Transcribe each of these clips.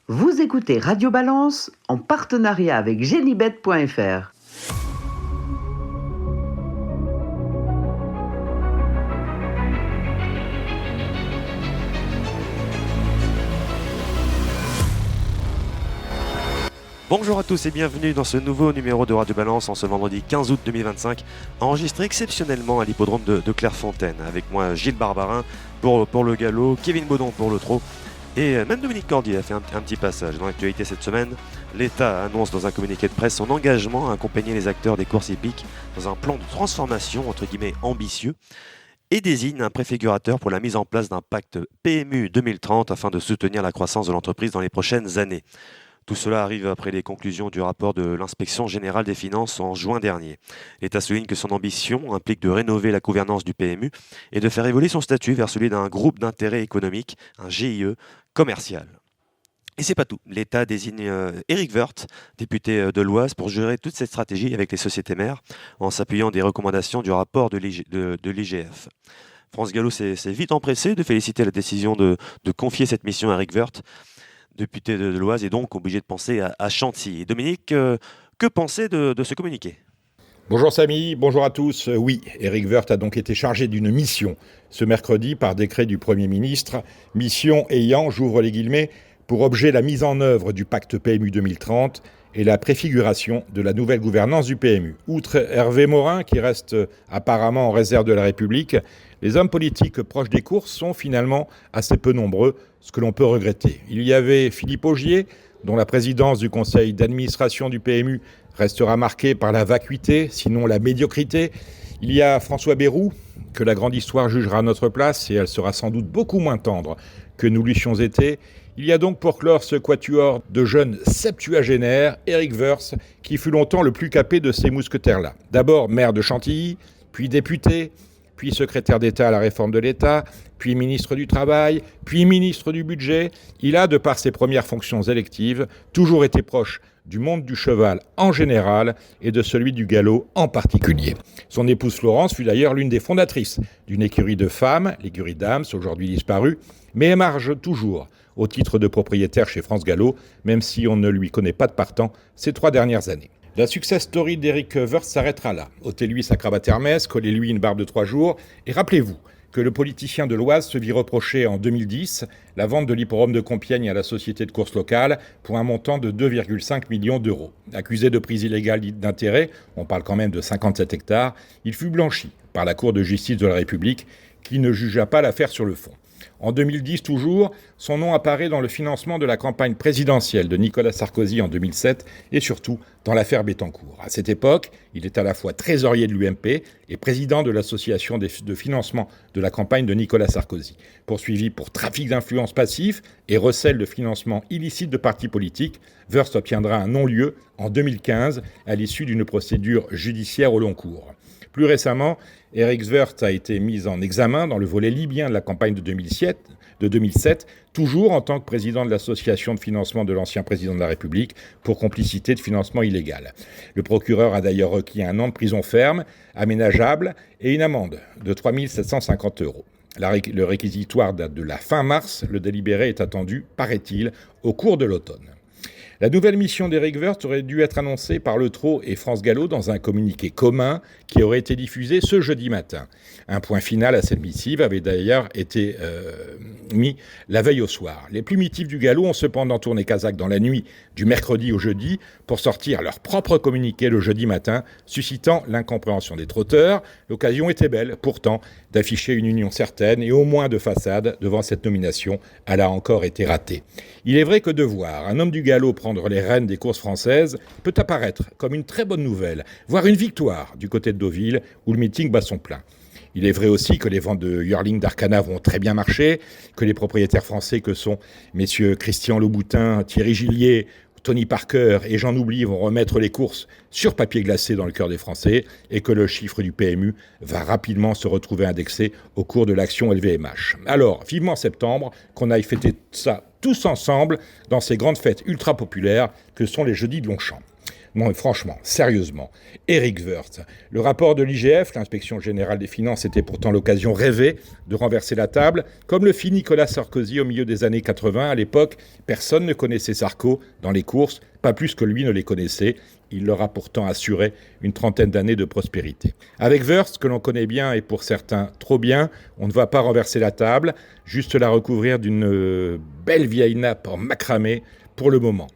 Vous écoutez Radio Balance en partenariat avec Genibet.fr. Bonjour à tous et bienvenue dans ce nouveau numéro de Radio Balance en ce vendredi 15 août 2025, enregistré exceptionnellement à l'hippodrome de Clairefontaine. Avec moi Gilles Barbarin pour le galop, Kevin Baudon pour le trot et même Dominique Cordier a fait un petit passage. Dans l'actualité cette semaine, l'État annonce dans un communiqué de presse son engagement à accompagner les acteurs des courses hippiques dans un plan de transformation entre guillemets ambitieux et désigne un préfigurateur pour la mise en place d'un pacte PMU 2030 afin de soutenir la croissance de l'entreprise dans les prochaines années. Tout cela arrive après les conclusions du rapport de l'Inspection générale des finances en juin dernier. L'État souligne que son ambition implique de rénover la gouvernance du PMU et de faire évoluer son statut vers celui d'un groupe d'intérêt économique, un GIE commercial. Et c'est pas tout. L'État désigne Éric Woerth, député de l'Oise, pour gérer toute cette stratégie avec les sociétés mères en s'appuyant des recommandations du rapport de l'IGF. France Gallo s'est vite empressé de féliciter la décision de confier cette mission à Éric Woerth, député de l'Oise, est donc obligé de penser à Chantilly. Et Dominique, que penser de ce communiqué ? Bonjour Samy, bonjour à tous. Oui, Éric Woerth a donc été chargé d'une mission ce mercredi par décret du Premier ministre, mission ayant, j'ouvre les guillemets, pour objet la mise en œuvre du pacte PMU 2030 et la préfiguration de la nouvelle gouvernance du PMU. Outre Hervé Morin, qui reste apparemment en réserve de la République, les hommes politiques proches des courses sont finalement assez peu nombreux, ce que l'on peut regretter. Il y avait Philippe Augier, dont la présidence du conseil d'administration du PMU restera marquée par la vacuité, sinon la médiocrité. Il y a François Bayrou, que la grande histoire jugera à notre place, et elle sera sans doute beaucoup moins tendre que nous l'eussions été. Il y a donc pour clore ce quatuor de jeunes septuagénaires, Éric Woerth, qui fut longtemps le plus capé de ces mousquetaires-là. D'abord maire de Chantilly, puis député, puis secrétaire d'État à la réforme de l'État, puis ministre du Travail, puis ministre du Budget. Il a, de par ses premières fonctions électives, toujours été proche du monde du cheval en général et de celui du galop en particulier. Son épouse Florence fut d'ailleurs l'une des fondatrices d'une écurie de femmes, l'écurie Dams, aujourd'hui disparue, mais émarge toujours au titre de propriétaire chez France Gallo, même si on ne lui connaît pas de partant ces 3 dernières années. La success story d'Éric Woerth s'arrêtera là. Ôtez-lui sa cravate Hermès, collez-lui une barbe de 3 jours, et rappelez-vous que le politicien de l'Oise se vit reprocher en 2010 la vente de l'hippodrome de Compiègne à la société de course locale pour un montant de 2,5 millions d'euros. Accusé de prise illégale d'intérêt, on parle quand même de 57 hectares, il fut blanchi par la Cour de justice de la République qui ne jugea pas l'affaire sur le fond. En 2010 toujours, son nom apparaît dans le financement de la campagne présidentielle de Nicolas Sarkozy en 2007 et surtout dans l'affaire Bettencourt. À cette époque, il est à la fois trésorier de l'UMP et président de l'association de financement de la campagne de Nicolas Sarkozy. Poursuivi pour trafic d'influence passif et recel de financement illicite de partis politiques, Woerth obtiendra un non-lieu en 2015 à l'issue d'une procédure judiciaire au long cours. Plus récemment, Éric Woerth a été mis en examen dans le volet libyen de la campagne de 2007, toujours en tant que président de l'association de financement de l'ancien président de la République pour complicité de financement illégal. Le procureur a d'ailleurs requis 1 an de prison ferme, aménageable, et une amende de 3 750 euros. Le réquisitoire date de la fin mars, le délibéré est attendu, paraît-il, au cours de l'automne. La nouvelle mission d'Éric Woerth aurait dû être annoncée par le Trot et France Gallo dans un communiqué commun qui aurait été diffusé ce jeudi matin. Un point final à cette missive avait d'ailleurs été mis la veille au soir. Les plumitifs du galop ont cependant tourné Kazakh dans la nuit du mercredi au jeudi pour sortir leur propre communiqué le jeudi matin, suscitant l'incompréhension des trotteurs. L'occasion était belle, pourtant, d'afficher une union certaine et au moins de façade devant cette nomination. Elle a encore été ratée. Il est vrai que de voir un homme du galop prendre les rênes des courses françaises peut apparaître comme une très bonne nouvelle, voire une victoire du côté de Deauville où le meeting bat son plein. Il est vrai aussi que les ventes de Yearling d'Arcana vont très bien marcher, que les propriétaires français que sont messieurs Christian Louboutin, Thierry Gillier, Tony Parker et j'en oublie vont remettre les courses sur papier glacé dans le cœur des Français et que le chiffre du PMU va rapidement se retrouver indexé au cours de l'action LVMH. Alors, vivement septembre, qu'on aille fêter ça tous ensemble dans ces grandes fêtes ultra populaires que sont les jeudis de Longchamp. Non, mais franchement, sérieusement, Éric Woerth, le rapport de l'IGF, l'Inspection Générale des Finances, était pourtant l'occasion rêvée de renverser la table, comme le fit Nicolas Sarkozy au milieu des années 80. À l'époque, personne ne connaissait Sarko dans les courses, pas plus que lui ne les connaissait. Il leur a pourtant assuré une trentaine d'années de prospérité. Avec Woerth, que l'on connaît bien et pour certains trop bien, on ne va pas renverser la table, juste la recouvrir d'une belle vieille nappe en macramé pour le moment.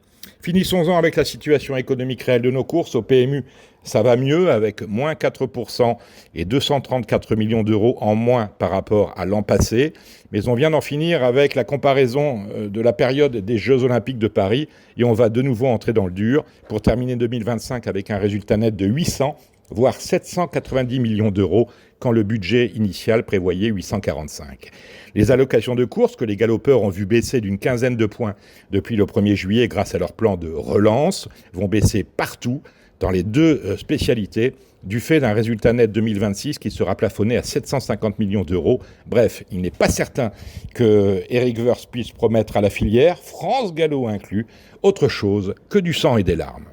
Finissons-en avec la situation économique réelle de nos courses. Au PMU, ça va mieux avec moins 4% et 234 millions d'euros en moins par rapport à l'an passé. Mais on vient d'en finir avec la comparaison de la période des Jeux Olympiques de Paris et on va de nouveau entrer dans le dur pour terminer 2025 avec un résultat net de 800, voire 790 millions d'euros quand le budget initial prévoyait 845. Les allocations de course que les galopeurs ont vu baisser d'une quinzaine de points depuis le 1er juillet grâce à leur plan de relance vont baisser partout dans les deux spécialités du fait d'un résultat net 2026 qui sera plafonné à 750 millions d'euros. Bref, il n'est pas certain que Éric Woerth puisse promettre à la filière, France Gallo inclus, autre chose que du sang et des larmes.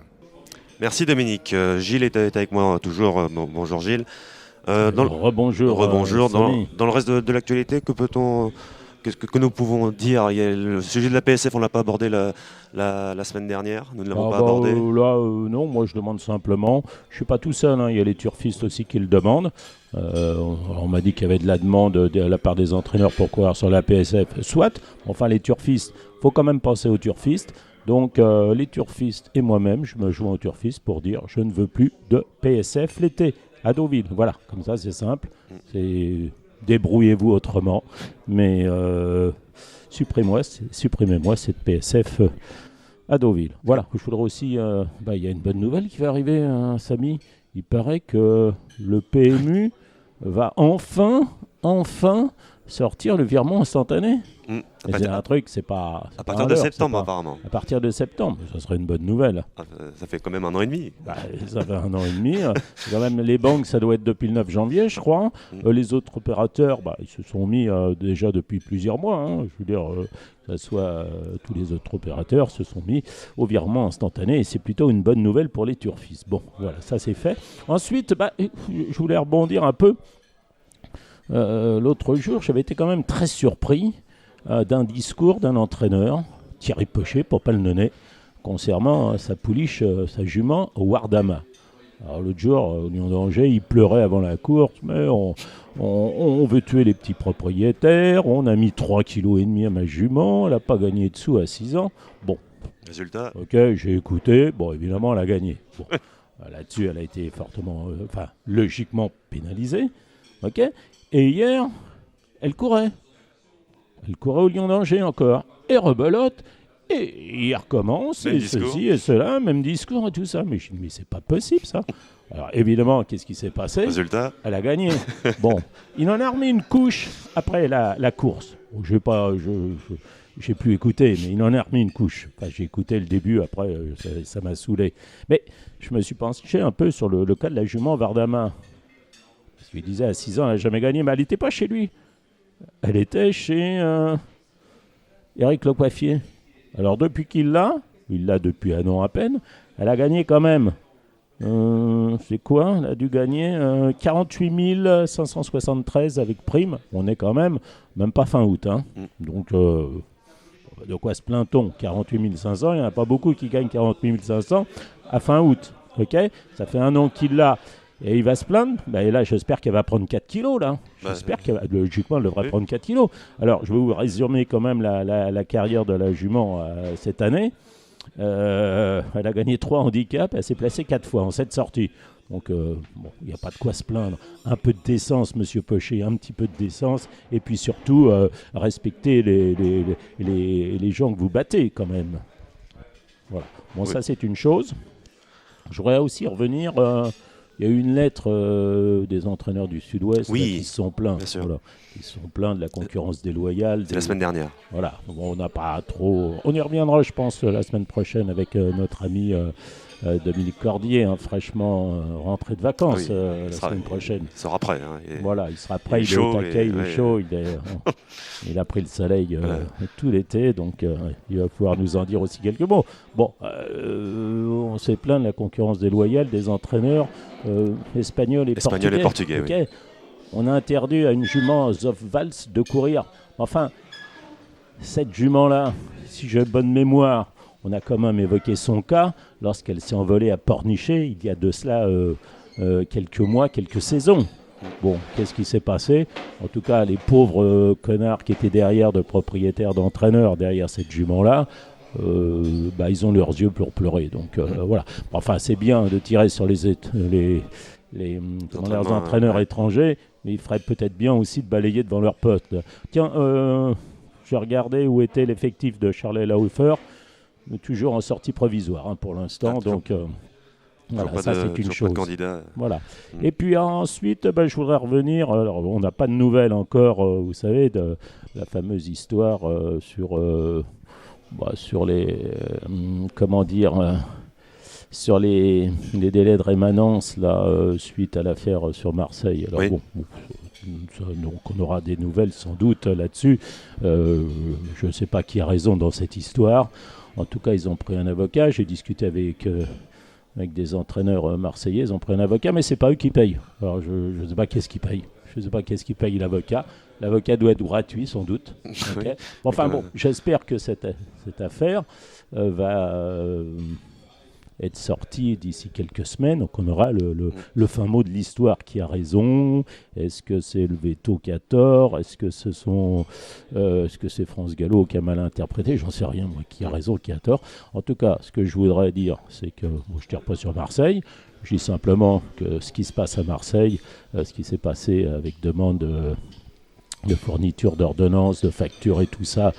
Merci Dominique. Gilles est avec moi toujours. Bonjour Gilles. Rebonjour. Dans le reste de l'actualité, qu'est-ce que nous pouvons dire? Il y a le sujet de la PSF, on ne l'a pas abordé la semaine dernière. Nous ne l'avons pas abordé. Non, moi je demande simplement. Je ne suis pas tout seul, il y a les turfistes aussi qui le demandent. On m'a dit qu'il y avait de la demande de la part des entraîneurs pour courir sur la PSF. Soit, enfin les turfistes, il faut quand même penser aux turfistes. Donc les turfistes et moi-même, je me joins aux turfistes pour dire je ne veux plus de PSF l'été à Deauville. Voilà, comme ça c'est simple. Débrouillez-vous autrement. Mais supprimez-moi cette PSF à Deauville. Voilà, je voudrais aussi... il y a une bonne nouvelle qui va arriver, Samy. Il paraît que le PMU va enfin sortir le virement instantané. C'est un truc, c'est pas... À partir de septembre, apparemment. À partir de septembre, ça serait une bonne nouvelle. Ça fait quand même 1 an et demi. Ça fait 1 an et demi. Quand même, les banques, ça doit être depuis le 9 janvier, je crois. Les autres opérateurs, ils se sont mis déjà depuis plusieurs mois. Je veux dire, que ce soit tous les autres opérateurs se sont mis au virement instantané. Et c'est plutôt une bonne nouvelle pour les turfistes. Bon, voilà, ça c'est fait. Ensuite, je voulais rebondir un peu. L'autre jour, j'avais été quand même très surpris d'un discours d'un entraîneur, Thierry Pochet, pour pas le nommer, concernant sa pouliche, sa jument, Wardama. Alors l'autre jour, au Lion d'Angers, il pleurait avant la course, mais on veut tuer les petits propriétaires, on a mis 3,5 kg à ma jument, elle n'a pas gagné de sous à 6 ans. Bon. Résultat. Ok, j'ai écouté, bon évidemment elle a gagné. Bon. Là-dessus, elle a été fortement, logiquement pénalisée. Ok. Et hier, elle courait. Elle courait au Lion d'Angers encore. Et rebelote. Et il recommence. Même et discours. Ceci et cela. Même discours et tout ça. Mais je dis, mais c'est pas possible ça. Alors évidemment, qu'est-ce qui s'est passé? Résultat. Elle a gagné. Bon. Il en a remis une couche après la course. J'ai plus écouté, mais il en a remis une couche. Enfin, j'ai écouté le début, après ça m'a saoulé. Mais je me suis penché un peu sur le cas de la jument Wardama. Parce qu'il disait à 6 ans, elle n'a jamais gagné, mais elle n'était pas chez lui. Elle était chez Éric Lecoiffier. Alors depuis qu'il l'a, il l'a depuis 1 an à peine, elle a gagné quand même. C'est quoi? Elle a dû gagner 48 573 avec prime. On est quand même pas fin août. Donc de quoi se plaint-on? 48 500, il n'y en a pas beaucoup qui gagnent 48 500 à fin août. Okay, ça fait 1 an qu'il l'a. Et il va se plaindre. Et là, j'espère qu'elle va prendre 4 kilos. Là. J'espère logiquement, elle devrait prendre 4 kilos. Alors, je vais vous résumer quand même la carrière de la jument cette année. Elle a gagné 3 handicaps. Elle s'est placée 4 fois en 7 sorties. Donc, il n'y a pas de quoi se plaindre. Un peu de décence, monsieur Pochet, un petit peu de décence. Et puis surtout, respecter les gens que vous battez quand même. Voilà. Bon, ça, c'est une chose. Je voudrais aussi revenir Il y a eu une lettre des entraîneurs du Sud-Ouest Oui, là, qui se sont plaints. bien sûr. Voilà. Ils se sont plaints de la concurrence déloyale. C'est la semaine dernière. Voilà. Bon, on n'a pas trop. On y reviendra, je pense, la semaine prochaine avec notre ami Dominique Cordier, hein, fraîchement rentré de vacances la semaine prochaine. Il sera prêt. Hein, Voilà, il sera prêt, il est il est au chaud, taquet, il est ouais. chaud, il a pris le soleil tout l'été, donc il va pouvoir nous en dire aussi quelques mots. Bon, on s'est plaint de la concurrence déloyale des entraîneurs espagnols et portugais. Oui. Okay. On a interdit à une jument Zofvals de courir. Enfin, cette jument-là, si j'ai bonne mémoire, on a quand même évoqué son cas lorsqu'elle s'est envolée à Pornichet il y a de cela quelques mois, quelques saisons. Bon, qu'est-ce qui s'est passé? En tout cas, les pauvres connards qui étaient derrière, de propriétaires, d'entraîneurs derrière cette jument-là, ils ont leurs yeux pour pleurer. Donc voilà. Enfin, c'est bien de tirer sur les entraîneurs étrangers, mais il ferait peut-être bien aussi de balayer devant leurs potes. Tiens, j'ai regardé où était l'effectif de Charles Laufer, mais toujours en sortie provisoire hein, pour l'instant. Donc voilà, ça c'est une chose. Voilà. Et puis ensuite, je voudrais revenir. Alors, on n'a pas de nouvelles encore, vous savez, de la fameuse histoire sur les sur les délais de rémanence là, suite à l'affaire sur Marseille. Alors donc on aura des nouvelles sans doute là-dessus. Je ne sais pas qui a raison dans cette histoire. En tout cas, ils ont pris un avocat. J'ai discuté avec des entraîneurs marseillais. Ils ont pris un avocat, mais c'est pas eux qui payent. Alors je ne sais pas qu'est-ce qui paye. Je ne sais pas qu'est-ce qui paye l'avocat. L'avocat doit être gratuit, sans doute. Okay. Enfin bon, j'espère que cette affaire va être sortie d'ici quelques semaines. Donc on aura le fin mot de l'histoire qui a raison. Est-ce que c'est le veto qui a tort? Est-ce que c'est France Gallo qui a mal interprété? J'en sais rien, moi, qui a raison, qui a tort. En tout cas, ce que je voudrais dire, c'est que je ne tire pas sur Marseille. Je dis simplement que ce qui se passe à Marseille, ce qui s'est passé avec demande de fourniture d'ordonnances, de factures et tout ça,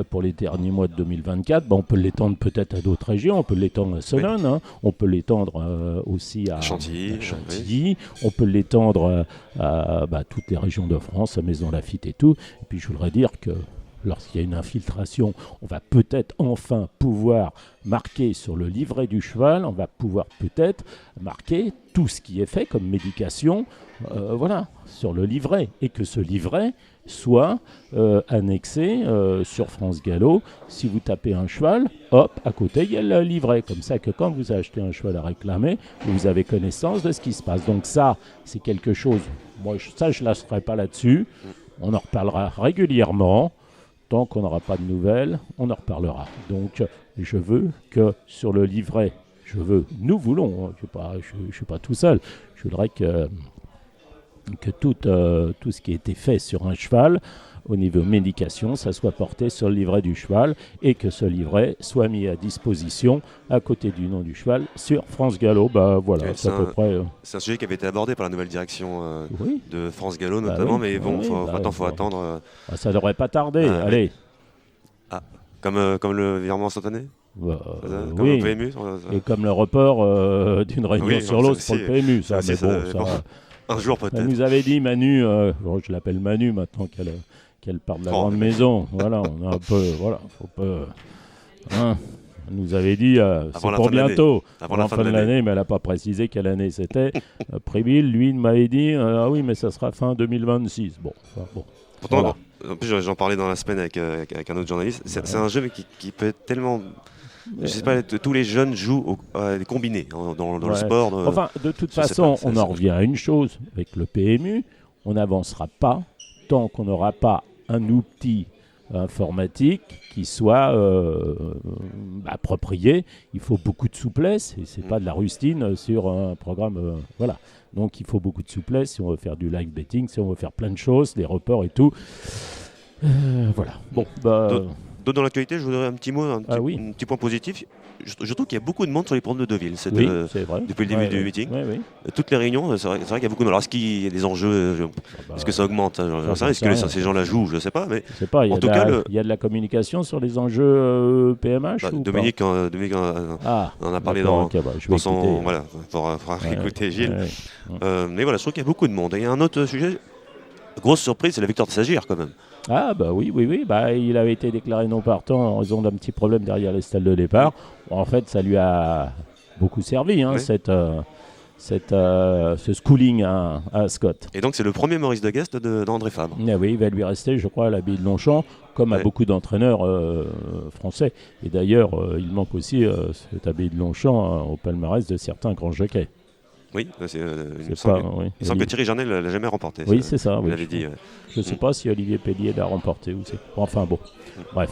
pour les derniers mois de 2024, on peut l'étendre peut-être à d'autres régions, on peut l'étendre à Solone, hein, on peut l'étendre aussi à Chantilly, on peut l'étendre à toutes les régions de France, à Maisons-Laffitte et tout. Et puis je voudrais dire que lorsqu'il y a une infiltration, on va peut-être enfin pouvoir marquer sur le livret du cheval, on va pouvoir peut-être marquer tout ce qui est fait comme médication, sur le livret, et que ce livret soit annexé sur France Gallo. Si vous tapez un cheval, hop, à côté, il y a le livret. Comme ça que quand vous achetez un cheval à réclamer, vous avez connaissance de ce qui se passe. Donc ça, c'est quelque chose, moi, je ne lâcherai pas là-dessus. On en reparlera régulièrement. Tant qu'on n'aura pas de nouvelles, on en reparlera. Donc, je veux que sur le livret, nous voulons, je ne suis pas tout seul, je voudrais que tout ce qui a été fait sur un cheval, au niveau médication, ça soit porté sur le livret du cheval et que ce livret soit mis à disposition à côté du nom du cheval sur France Gallo. C'est à peu près. C'est un sujet qui avait été abordé par la nouvelle direction de France Gallo notamment, mais bon, faut attendre. Ça devrait pas tarder. Allez. Ah, comme le virement instantané. Comme le PMU. Et comme le report d'une réunion sur l'autre pour le PMU. Ça, mais bon. Un jour peut-être. Elle nous avait dit, Manu, je l'appelle Manu maintenant qu'elle part de la grande maison. Voilà, on a un peu, faut pas. Elle nous avait dit, c'est pour bientôt, avant la fin de l'année, mais elle n'a pas précisé quelle année c'était. Préville, lui, il m'avait dit, oui, mais ça sera fin 2026. Bon. Pourtant, voilà. En plus, j'en parlais dans la semaine avec un autre journaliste. C'est un jeu qui peut être tellement. Je sais pas, tous les jeunes jouent les combinés dans le sport. Enfin, de toute façon, on en revient à une chose avec le PMU. On n'avancera pas tant qu'on n'aura pas un outil informatique qui soit approprié. Il faut beaucoup de souplesse et c'est pas de la rustine sur un programme. Voilà. Donc il faut beaucoup de souplesse si on veut faire du live betting, si on veut faire plein de choses, des reports et tout. Voilà. Bon, Dans l'actualité, je voudrais un petit mot, un petit point positif. Je trouve qu'il y a beaucoup de monde sur les promenades de Deauville. C'est vrai. Depuis le début du meeting. Oui. Toutes les réunions, c'est vrai qu'il y a beaucoup de monde. Alors, est-ce qu'il y a des enjeux est-ce que ça augmente Est-ce que ces gens-là jouent? Je ne sais pas. Mais en tout cas, il y a de la communication sur les enjeux PMH ou Dominique en a parlé dans son... Voilà, faudra écouter Gilles. Mais voilà, je trouve qu'il y a beaucoup de monde. Et il y a un autre sujet, grosse surprise, c'est la victoire de Sagir quand même. Ah bah oui. Bah, il avait été déclaré non partant en raison d'un petit problème derrière les stalles de départ. Bon, en fait, ça lui a beaucoup servi, ce schooling à Scott. Et donc c'est le premier Maurice de Guest d'André Fabre. Ah oui, il va lui rester, je crois, à l'abbaye de Longchamp, comme à beaucoup d'entraîneurs français. Et d'ailleurs, il manque aussi cette abbaye de Longchamp au palmarès de certains grands jockeys. Oui, il semble que Thierry Jarnet ne l'a jamais remporté. Oui, c'est ça. Il l'avait dit. Je ne sais pas si Olivier Pellier l'a remporté ou c'est. Enfin bon, bref.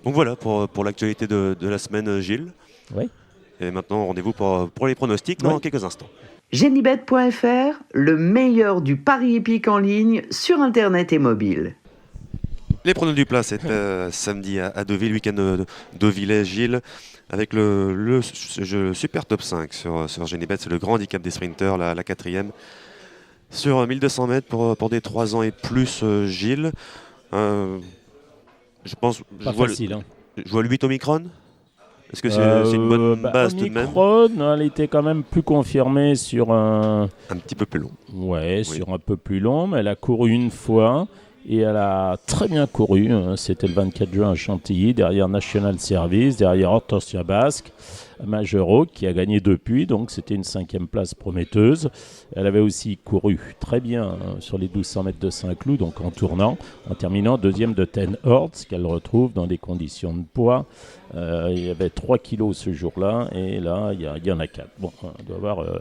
Donc voilà pour l'actualité de la semaine, Gilles. Oui. Et maintenant, rendez-vous pour les pronostics dans quelques instants. Genibet.fr, le meilleur du pari épique en ligne sur Internet et mobile. Les pronos du plat, c'est samedi à Deauville, week-end de Deauvillais, Gilles, avec le super top 5 sur Genibet. C'est le grand handicap des sprinters, la 4e. Sur 1200 mètres pour des 3 ans et plus, Gilles. Je pense... Pas facile, Je vois le 8 Omicron. Est-ce que c'est une bonne base tout de même? Omicron, elle était quand même plus confirmée sur un petit peu plus long. Oui, sur un peu plus long, mais elle a couru une fois et elle a très bien couru. C'était le 24 juin à Chantilly, derrière National Service, derrière Hortensia Basque, Majero qui a gagné depuis, donc c'était une 5e place prometteuse. Elle avait aussi couru très bien sur les 1200 mètres de Saint-Cloud, donc en tournant, en terminant 2e de Ten Horts, qu'elle retrouve dans des conditions de poids. Il y avait 3 kilos ce jour-là, et là, il y en a 4. Bon,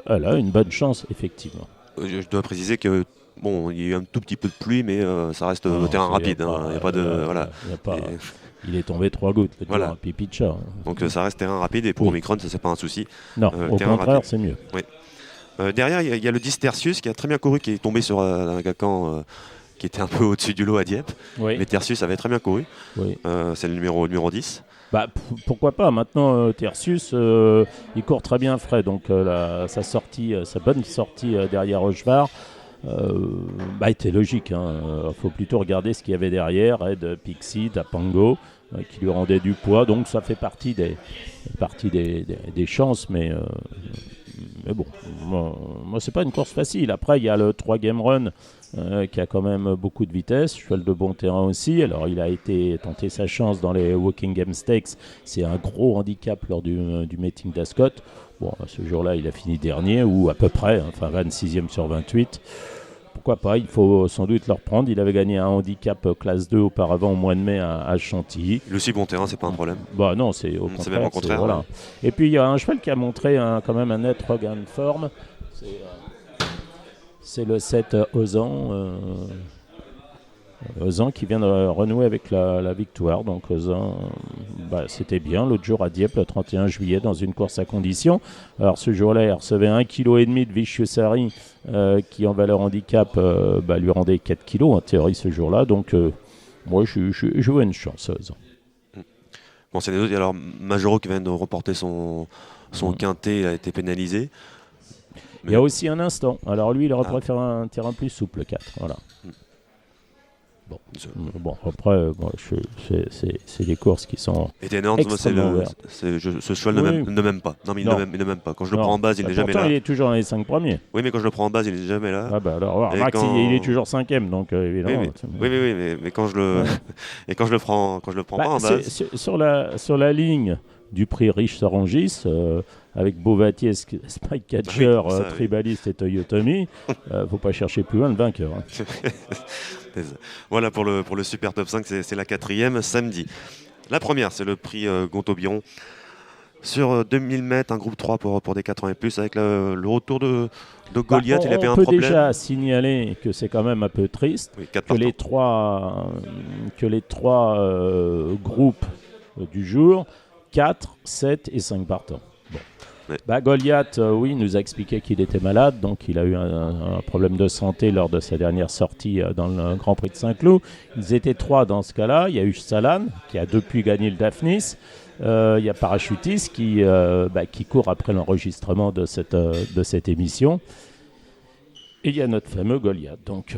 elle a une bonne chance, effectivement. Je dois préciser que bon, il y a eu un tout petit peu de pluie, mais ça reste terrain rapide. Il n'y a pas de... Voilà. Il est tombé 3 gouttes, un pipi de chat. Donc ça reste terrain rapide, et pour Omicron, ça c'est pas un souci. Non, au contraire, c'est mieux. Oui. Derrière, il y a le 10 Tertius qui a très bien couru, qui est tombé sur un Gacan qui était un peu au-dessus du lot à Dieppe. Oui. Mais Tertius avait très bien couru. Oui. C'est le numéro 10. Bah, pourquoi pas. Maintenant, Tertius, il court très bien frais. Donc sa bonne sortie derrière Rochefort était logique. Il faut plutôt regarder ce qu'il y avait derrière. Ed Pixie, Tapango, qui lui rendait du poids. Donc ça fait partie des chances. Mais bon, moi c'est pas une course facile. Après, il y a le 3 Game Run qui a quand même beaucoup de vitesse, cheval de bon terrain aussi. Alors il a été tenté sa chance dans les Walking Game Stakes. C'est un gros handicap lors du meeting d'Ascot. Bon, ce jour-là, il a fini dernier, ou à peu près, 26e sur 28. Pourquoi pas, il faut sans doute le reprendre. Il avait gagné un handicap classe 2 auparavant au mois de mai à Chantilly. Le si bon terrain, c'est pas un problème. Bah non, c'est au contraire. C'est même au contraire. Voilà. Et puis il y a un cheval qui a montré quand même un net regain de forme. C'est le 7 Ozan qui vient de renouer avec la victoire. Donc Ozan, c'était bien l'autre jour à Dieppe, le 31 juillet, dans une course à condition. Alors ce jour-là, il recevait 1,5 kg de Vicious Harry qui, en valeur handicap, lui rendait 4 kg en théorie ce jour-là. Donc moi, je vois une chance, Ozan. Bon, c'est des autres. Alors Majoro qui vient de remporter son quintet a été pénalisé. Il y a aussi un instant. Alors lui, il aurait préféré un terrain plus souple, 4. Voilà. Bon, après, c'est des courses qui sont extrêmement ouvertes. Ce cheval ne m'aime pas. Non, mais il ne m'aime pas. Quand je le prends en base, il n'est jamais là. Il est toujours dans les 5 premiers. Oui, mais quand je le prends en base, il n'est jamais là. Ah bah alors, il est toujours 5e, donc évidemment. Oui, mais quand je le prends pas en base. Sur la ligne du prix Riche-Sorangis, avec Bovatier, Spike Catcher, Tribaliste et Toyotomi, faut pas chercher plus loin le vainqueur. Voilà pour le super top 5, c'est la 4e samedi. La première, c'est le prix Gontaut-Biron. Sur 2000 mètres, un groupe 3 pour des 4 ans et plus, avec le retour de Goliath. Il avait un problème. On peut déjà signaler que c'est quand même un peu triste que les trois groupes du jour, 4, 7 et 5 partants. Bon. Goliath, oui, il nous a expliqué qu'il était malade, donc il a eu un problème de santé lors de sa dernière sortie dans le Grand Prix de Saint-Cloud. Ils étaient 3 dans ce cas-là. Il y a eu Salan, qui a depuis gagné le Daphnis. Il y a Parachutis qui court après l'enregistrement de cette émission. Et il y a notre fameux Goliath. Donc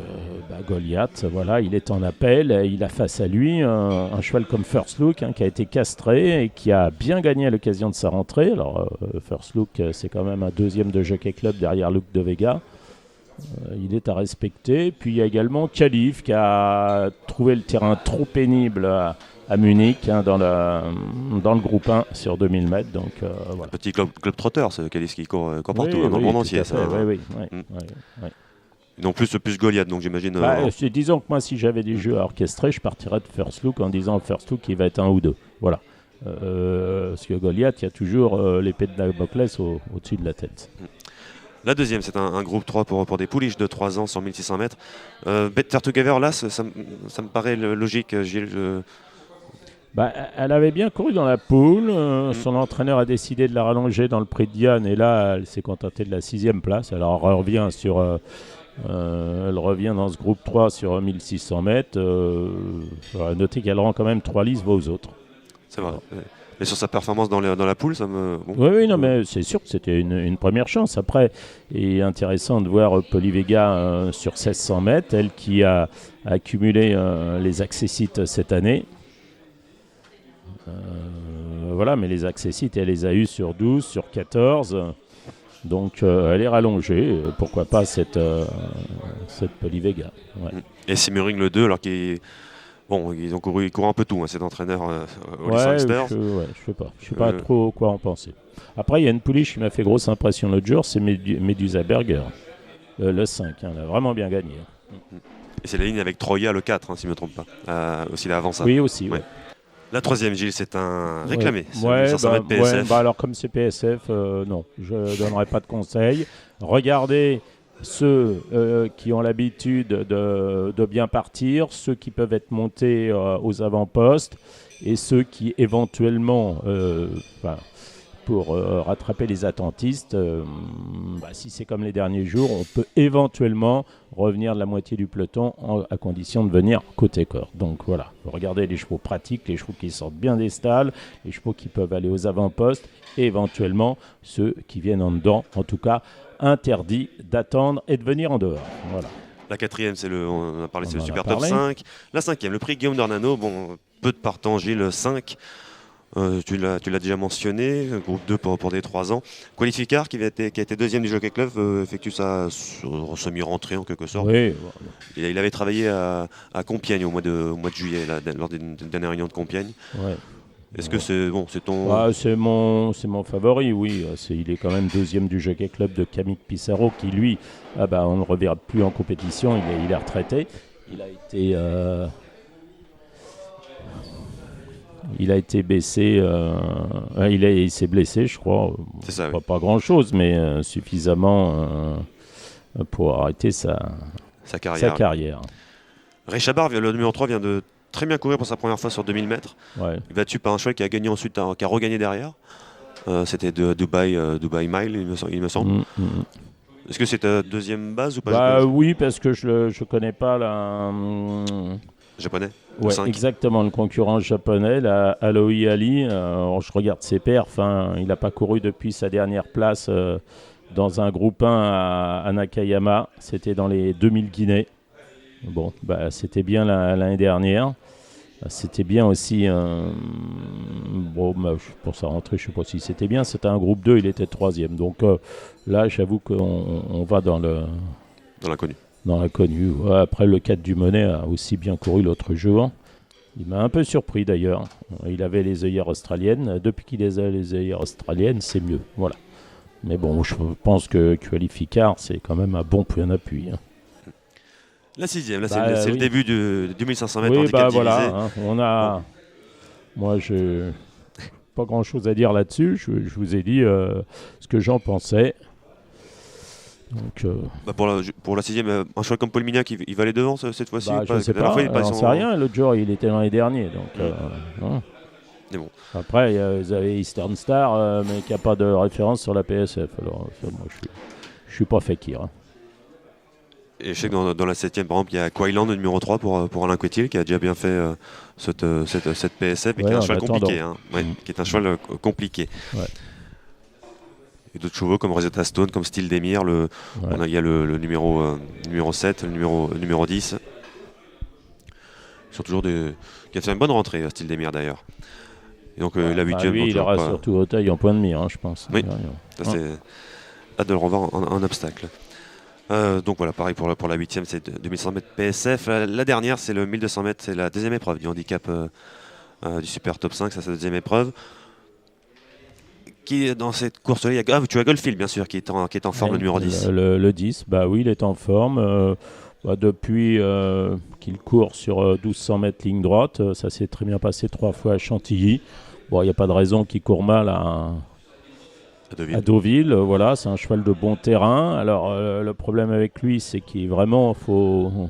Goliath, voilà, il est en appel. Il a face à lui un cheval comme First Look qui a été castré et qui a bien gagné à l'occasion de sa rentrée. Alors First Look, c'est quand même un 2e de Jockey Club derrière Luc de Vega. Il est à respecter. Puis il y a également Khalif qui a trouvé le terrain trop pénible à Munich dans le groupe 1 sur 2000 mètres. Donc, voilà. Petit club trotter, ce Calice qui court partout, Oui, dans le monde entier. Ça, oui. Non plus Goliath, donc j'imagine. Disons que moi, si j'avais des jeux à orchestrer, je partirais de First Look en disant First Look qui va être 1 ou 2. Voilà. Parce que Goliath, il y a toujours l'épée de Damoclès au-dessus de la tête. La deuxième, c'est un groupe 3 pour des pouliches de 3 ans sur 1600 mètres. Better Together, là, ça me paraît logique, Gilles. Elle avait bien couru dans la poule. Son entraîneur a décidé de la rallonger dans le prix de Diane. Et là, elle s'est contentée de la 6e place. Alors, elle revient dans ce groupe 3 sur 1600 mètres. Notez qu'elle rend quand même 3 lises aux autres. C'est vrai. Et sur sa performance dans la poule, ça me... Bon. Oui, non, mais c'est sûr que c'était une première chance. Après, il est intéressant de voir Polly Vega sur 1600 mètres. Elle qui a accumulé les accessites cette année. Voilà, mais les accessites, elle les a eu sur 12, sur 14. Donc, elle est rallongée. Pourquoi pas cette Polly Vega. Ouais. Et Simmering le 2, alors qu'ils courent un peu tout, cet entraîneur au Leinster. Je sais pas trop quoi en penser. Après, il y a une pouliche qui m'a fait grosse impression l'autre jour, c'est Medusa Berger. Le 5, elle a vraiment bien gagné. Et c'est la ligne avec Troya, le 4, si je ne me trompe pas. Aussi là avant ça. Oui, aussi. Ouais. La troisième, Gilles, c'est un réclamé. PSF. Alors comme c'est PSF, non, je ne donnerai pas de conseils. Regardez ceux qui ont l'habitude de bien partir, ceux qui peuvent être montés aux avant-postes et ceux qui éventuellement, pour rattraper les attentistes, si c'est comme les derniers jours, on peut éventuellement revenir de la moitié du peloton à condition de venir côté corps. Donc voilà, regardez les chevaux pratiques, les chevaux qui sortent bien des stalles, les chevaux qui peuvent aller aux avant-postes et éventuellement ceux qui viennent en dedans, en tout cas interdit d'attendre et de venir en dehors. Voilà. La quatrième, c'est le Super Top 5. La cinquième, le prix Guillaume Dornano. Bon, peu de partants, Gilles, 5. Tu l'as déjà mentionné, groupe 2 pour des 3 ans. Qualificar, qui a été deuxième du Jockey Club, effectue sa semi-rentrée en quelque sorte. Oui. Il avait travaillé à Compiègne au mois de juillet, là, lors d'une dernière réunion de Compiègne. Ouais. Est-ce que c'est ton... C'est mon favori, oui. Il est quand même deuxième du Jockey Club de Camille Pissarro, qui lui, on ne le reverra plus en compétition, il est retraité. Il a été baissé, il s'est blessé, je crois. C'est ça, pas grand-chose, mais suffisamment pour arrêter sa carrière. Ray Chabar, le numéro 3, vient de très bien courir pour sa première fois sur 2000 mètres. Ouais. Battu par un cheval qui a gagné ensuite, qui a regagné derrière. C'était de Dubai Mile, il me semble. Est-ce que c'est ta deuxième base ou pas? Oui, parce que je ne connais pas la... Japonais. Ouais, exactement, le concurrent japonais, la Aloy Ali. Je regarde ses perfs, il n'a pas couru depuis sa dernière place dans un groupe 1 à Nakayama. C'était dans les 2000 Guinées. Bon, c'était bien l'année dernière. C'était bien aussi, pour sa rentrée, je ne sais pas si c'était bien. C'était un groupe 2, il était 3e. Donc là, j'avoue qu'on va dans l'inconnu. Dans l'inconnu. Ouais, après, le 4 du Monet a aussi bien couru l'autre jour. Il m'a un peu surpris d'ailleurs. Il avait les œillères australiennes. Depuis qu'il a les œillères australiennes, c'est mieux. Voilà. Mais bon, je pense que Qualificar, c'est quand même un bon point d'appui. La sixième, c'est le début du 1500 mètres handicap divisé. Voilà, on a... Moi, je pas grand-chose à dire là-dessus. Je vous ai dit ce que j'en pensais. Donc, pour la sixième, un cheval comme Paul Mignac, il va aller devant cette fois-ci? Je ne sais pas, on ne sait rien. L'autre jour, il était dans les derniers. Donc, Mais bon. Après, vous avez Eastern Star, mais qui n'a pas de référence sur la PSF. Alors, ça, moi, je suis pas fakir. Hein. Et je sais que dans la 7e, par exemple, il y a Quailand, le numéro 3 pour Alain Quetil, qui a déjà bien fait cette PSF, et qui est un cheval compliqué. Hein. Ouais, qui est un cheval compliqué. Ouais. Et d'autres chevaux comme Rosetta Stone, comme Style d'Emir, il y a le numéro 7, le numéro 10. Ils sont toujours qui a fait une bonne rentrée, Style d'Emir d'ailleurs. Et donc la 8e. Lui, il aura surtout au taille en point de mire, hein, je pense. Oui, ça, c'est hâte de le revoir en obstacle. Donc voilà, pareil pour la 8e, c'est 2100 mètres PSF. La dernière, c'est le 1200 mètres, c'est la deuxième épreuve du handicap du Super Top 5, ça c'est la deuxième épreuve. Qui est dans cette course-là, tu as Goldfield bien sûr, qui est en forme, le numéro 10. Le 10, bah oui, il est en forme. Depuis qu'il court sur 1200 mètres ligne droite, ça s'est très bien passé 3 fois à Chantilly. Bon, il n'y a pas de raison qu'il court mal à Deauville. Voilà, c'est un cheval de bon terrain. Alors, le problème avec lui, c'est qu'il vraiment faut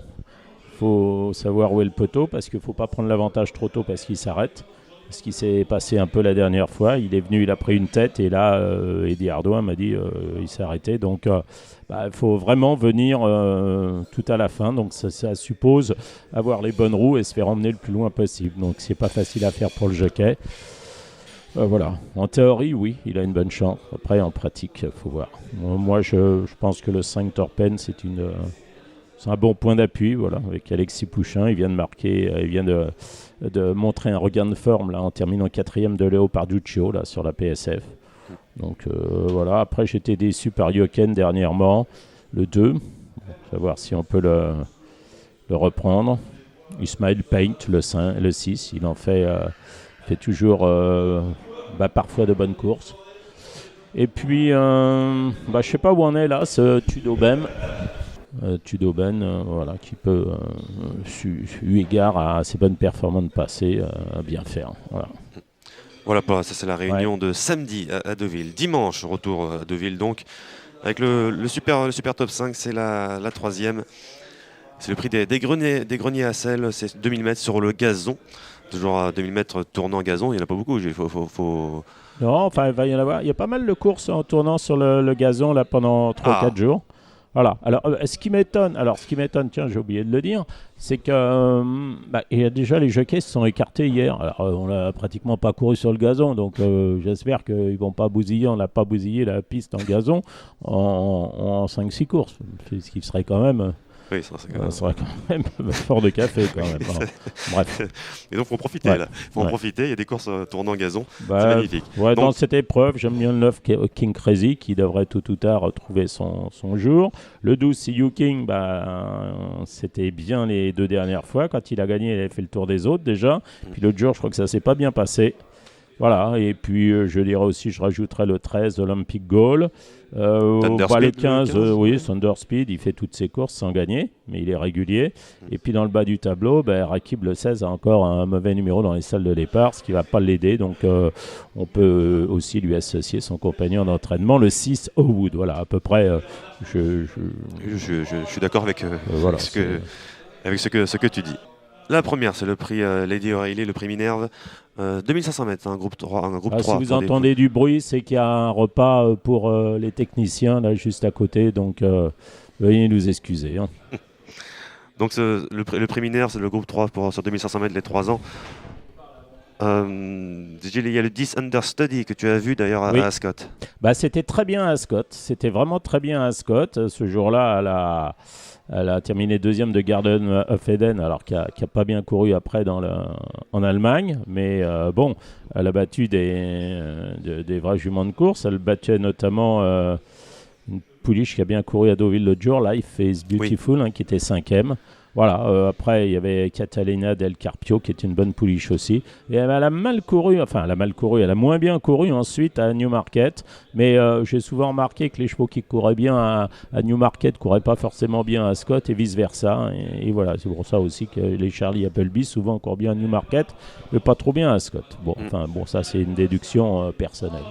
savoir où est le poteau, parce qu'il ne faut pas prendre l'avantage trop tôt parce qu'il s'arrête. Ce qui s'est passé un peu la dernière fois, il est venu, il a pris une tête et là, Eddie Ardouin m'a dit il s'est arrêté. Donc, il faut vraiment venir tout à la fin. Donc, ça suppose avoir les bonnes roues et se faire emmener le plus loin possible. Donc, c'est pas facile à faire pour le jockey. Voilà. En théorie, oui, il a une bonne chance. Après, en pratique, il faut voir. Moi, je pense que le 5 Torpen, c'est un bon point d'appui. Voilà, avec Alexis Pouchin, il vient de marquer, il vient de montrer un regain de forme là, en terminant 4e de Léo Parduccio là, sur la PSF. Donc voilà, après j'étais déçu par Yoken dernièrement, le 2, savoir si on peut le reprendre. Ismail Paint, le 6, il en fait toujours parfois de bonnes courses. Et puis, je sais pas où on est là, ce Tudobem. Voilà, qui peut, eu égard à ses bonnes performances passées, bien faire. Voilà, ça c'est la réunion de samedi à Deauville. Dimanche, retour à Deauville donc, avec le super top 5, c'est la 3e. C'est le prix des greniers à sel, c'est 2000 mètres sur le gazon. Toujours à 2000 mètres tournant gazon, il n'y en a pas beaucoup. Non, enfin, il va y en avoir. Il y a pas mal de courses en tournant sur le gazon là, pendant 3-4 jours. Voilà. Alors, ce qui m'étonne, tiens, j'ai oublié de le dire, c'est que il y a déjà les jockeys se sont écartés hier. Alors, on n'a pratiquement pas couru sur le gazon, donc j'espère qu'ils vont pas bousiller. On n'a pas bousillé la piste en gazon en 5-6 courses, ce qui serait quand même. Oui, ça serait quand même fort de café quand même. Bref. Et donc, il faut en profiter là. Il faut en profiter. Il y a des courses tournant gazon. C'est magnifique. Ouais, donc, dans cette épreuve, j'aime bien le 9 King Crazy qui devrait tôt ou tard retrouver son jour. Le 12 See You King, c'était bien les 2 dernières fois. Quand il a gagné, il avait fait le tour des autres déjà. Puis l'autre jour, je crois que ça s'est pas bien passé. Voilà, et puis je dirais aussi, je rajouterais le 13 Olympic Goal. Le 15, oui, Thunder Speed, il fait toutes ses courses sans gagner, mais il est régulier. Et puis dans le bas du tableau, Rakib le 16 a encore un mauvais numéro dans les salles de départ, ce qui ne va pas l'aider. Donc on peut aussi lui associer son compagnon d'entraînement, le 6 Howwood. Voilà, à peu près. Je suis d'accord avec ce que tu dis. La première, c'est le prix Lady O'Reilly, le prix Minerve, 2500 mètres, un groupe 3. Si vous entendez du bruit, c'est qu'il y a un repas pour les techniciens, là, juste à côté, donc veuillez nous excuser. Hein. Donc le prix Minerve, c'est le groupe 3 sur 2500 mètres, les 3 ans. Il y a le 10 Understudy que tu as vu d'ailleurs à Ascot. C'était très bien à Ascot, c'était vraiment très bien à Ascot. Ce jour-là, elle a terminé 2e de Garden of Eden, alors qu'elle n'a pas bien couru après en Allemagne. Mais elle a battu des vrais juments de course. Elle battait notamment une pouliche qui a bien couru à Deauville l'autre jour, Life is Beautiful, qui était 5e. Voilà, après il y avait Catalina Del Carpio qui est une bonne pouliche aussi. Et elle a mal couru, elle a moins bien couru ensuite à Newmarket. Mais j'ai souvent remarqué que les chevaux qui couraient bien à Newmarket ne couraient pas forcément bien à Ascot et vice-versa. Et voilà, c'est pour ça aussi que les Charlie Appleby souvent courent bien à Newmarket, mais pas trop bien à Ascot. Ça c'est une déduction personnelle.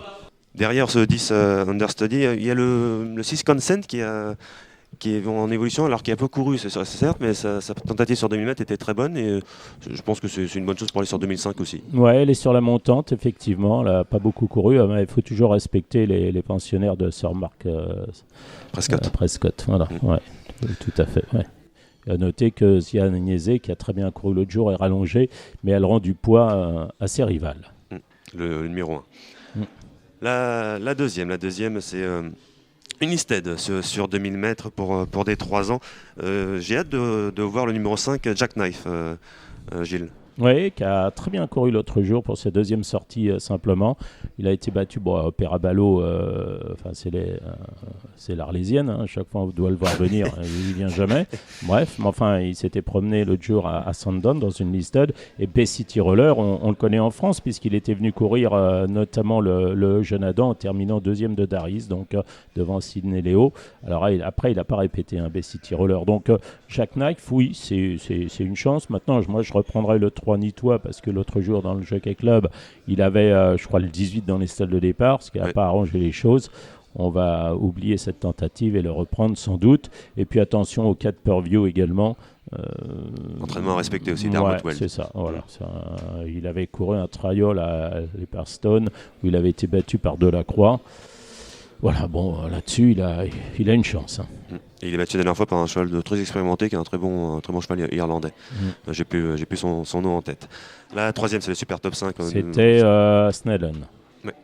Derrière ce 10 Understudy, il y a le 6 Consent qui qui est en évolution, alors qu'il a peu couru, c'est certes, mais sa tentative sur 2000 mètres était très bonne et je pense que c'est une bonne chose pour aller sur 2005 aussi. Ouais, elle est sur la montante, effectivement. Elle n'a pas beaucoup couru, mais il faut toujours respecter les pensionnaires de Sir Mark Prescott. Voilà, ouais, tout à fait. Ouais. À noter que Zian Agnese, qui a très bien couru l'autre jour, est rallongée, mais elle rend du poids à ses rivales. Le numéro 1. La deuxième, c'est une Isted sur 2000 mètres pour des 3 ans. J'ai hâte de voir le numéro 5, Jack Knife, Gilles. Oui, qui a très bien couru l'autre jour pour sa deuxième sortie simplement. Il a été battu au Perabalo, c'est l'Arlésienne, hein, chaque fois on doit le voir venir, il ne vient jamais. Bref, mais enfin il s'était promené l'autre jour à Sandown dans une listed. Et Bay City Roller, on le connaît en France puisqu'il était venu courir notamment le jeune Adam en terminant deuxième de Daris, donc devant Sidney Léo. Alors après il n'a pas répété un Bay City Roller. Donc Jack Knife, oui, c'est une chance. Maintenant, moi je reprendrai le 3 Nitois parce que l'autre jour dans le Jockey Club, il avait, je crois, le 18 dans les stalles de départ, ce qui n'a pas arrangé les choses. On va oublier cette tentative et le reprendre sans doute. Et puis attention au 4 Purview également. Entraînement respecté aussi d'Armot Weld. C'est ça, voilà. Il avait couru un trial à Leopardstown où il avait été battu par Delacroix. Voilà, bon, là-dessus, il a une chance. Hein. Et il est battu la dernière fois par un cheval très expérimenté qui est un très bon cheval irlandais. J'ai plus son nom en tête. La troisième, c'est le Super Top 5. C'était Snellen. Ouais.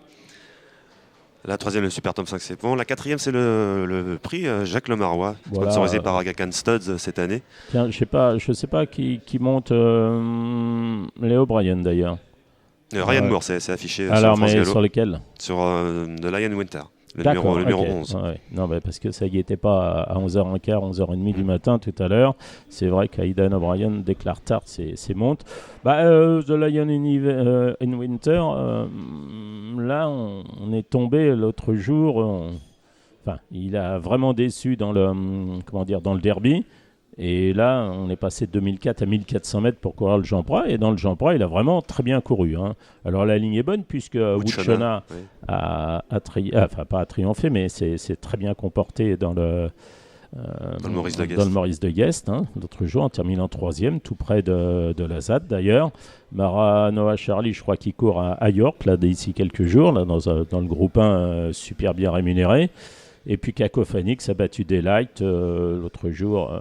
La troisième, le Super Top 5, c'est bon. La quatrième, c'est le prix Jacques Lemarois, sponsorisé par Aga Khan Studs cette année. Tiens, je sais pas qui monte Léo Bryan d'ailleurs. Ryan Moore, c'est affiché alors, sur France mais Gallo. Sur lequel? Sur The Lion Winter. Le numéro 11. Ouais. Non, parce que ça y était pas à 11h15, 11h30 du matin tout à l'heure. C'est vrai qu'Aidan O'Brien déclare tard ses montes. The Lion in Winter, là, on est tombé l'autre jour. Il a vraiment déçu dans le derby. Et là, on est passé de 2004 à 1400 mètres pour courir le Jean-Prat. Et dans le Jean-Prat, il a vraiment très bien couru. Hein. Alors, la ligne est bonne puisque Wuchona pas a triomphé, mais c'est très bien comporté dans le Maurice de Guest. Hein, l'autre jour, en terminant 3e, tout près de la ZAD d'ailleurs. Mara Noah Charlie, je crois qu'il court à York, là, d'ici quelques jours, là, dans le groupe 1 super bien rémunéré. Et puis Cacophonix a battu Daylight l'autre jour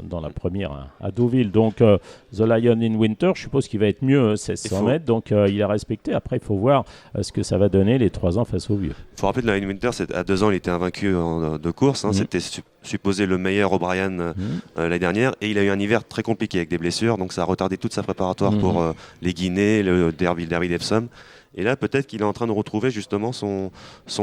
dans la première à Deauville. Donc The Lion in Winter, je suppose qu'il va être mieux 1600 mètres. Donc il a respecté. Après, il faut voir ce que ça va donner les 3 ans face aux vieux. Il faut rappeler que The Lion in Winter, à 2 ans, il était invaincu de course. Hein. C'était supposé le meilleur O'Brien l'année dernière. Et il a eu un hiver très compliqué avec des blessures. Donc ça a retardé toute sa préparatoire pour les Guinées, le derby d'Epsom. Et là, peut-être qu'il est en train de retrouver justement son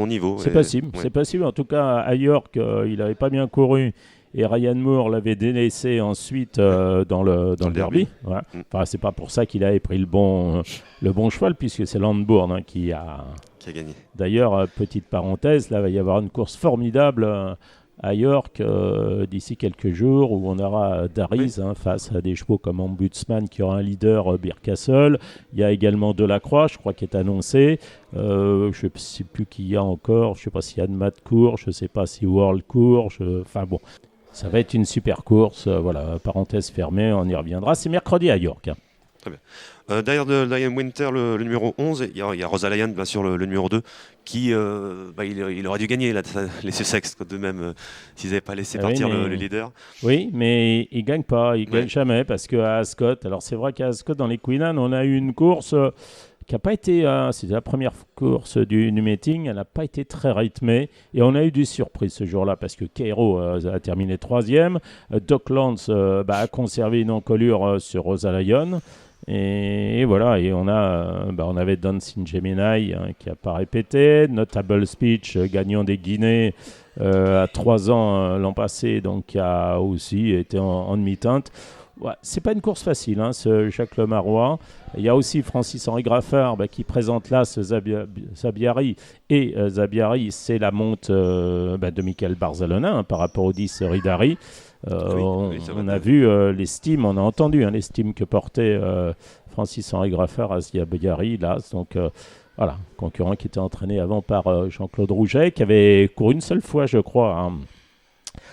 niveau. C'est possible. C'est possible. En tout cas, à York, il n'avait pas bien couru. Et Ryan Moore l'avait délaissé ensuite dans le derby. Voilà. Enfin, c'est pas pour ça qu'il avait pris le bon cheval, puisque c'est Landbourne qui a gagné. D'ailleurs, petite parenthèse, là, il va y avoir une course formidable à York d'ici quelques jours où on aura Daris face à des chevaux comme Ombudsman qui aura un leader Birkastle. Il y a également Delacroix, je crois, qui est annoncé. Je ne sais plus qui y a encore. Je ne sais pas si Admat court, je ne sais pas si World court. Enfin bon, ça va être une super course. Voilà, parenthèse fermée, on y reviendra. C'est mercredi à York. Hein. Très bien. Derrière de Lion Winter, le numéro 11, il y a Rosa Lyon, bien sûr, le numéro 2, qui il aurait dû gagner, là, les Sussex, de même, s'ils n'avaient pas laissé partir le leader. Oui, mais il ne gagne pas, il ne gagne jamais, parce qu'à Ascot, alors c'est vrai qu'à Ascot, dans les Queen Anne, on a eu une course qui n'a pas été, c'était la première course du meeting, elle n'a pas été très rythmée, et on a eu des surprises ce jour-là, parce que Cairo a terminé 3e, Doc Lance a conservé une encolure sur Rosa Lyon. Et voilà, et on avait Dancing Gemini qui n'a pas répété, Notable Speech, gagnant des Guinées à 3 ans l'an passé, donc qui a aussi été en demi-teinte. Ouais, c'est pas une course facile, ce Jacques Lemarois. Il y a aussi Francis-Henri Graffard qui présente là ce Zabiari. Et Zabiari, c'est la monte de Michael Barzalona par rapport au 10 Ridari. On a vu l'estime, on a entendu l'estime que portait Francis-Henri Graffard à Zabiari. Donc voilà, concurrent qui était entraîné avant par Jean-Claude Rouget, qui avait couru une seule fois, je crois,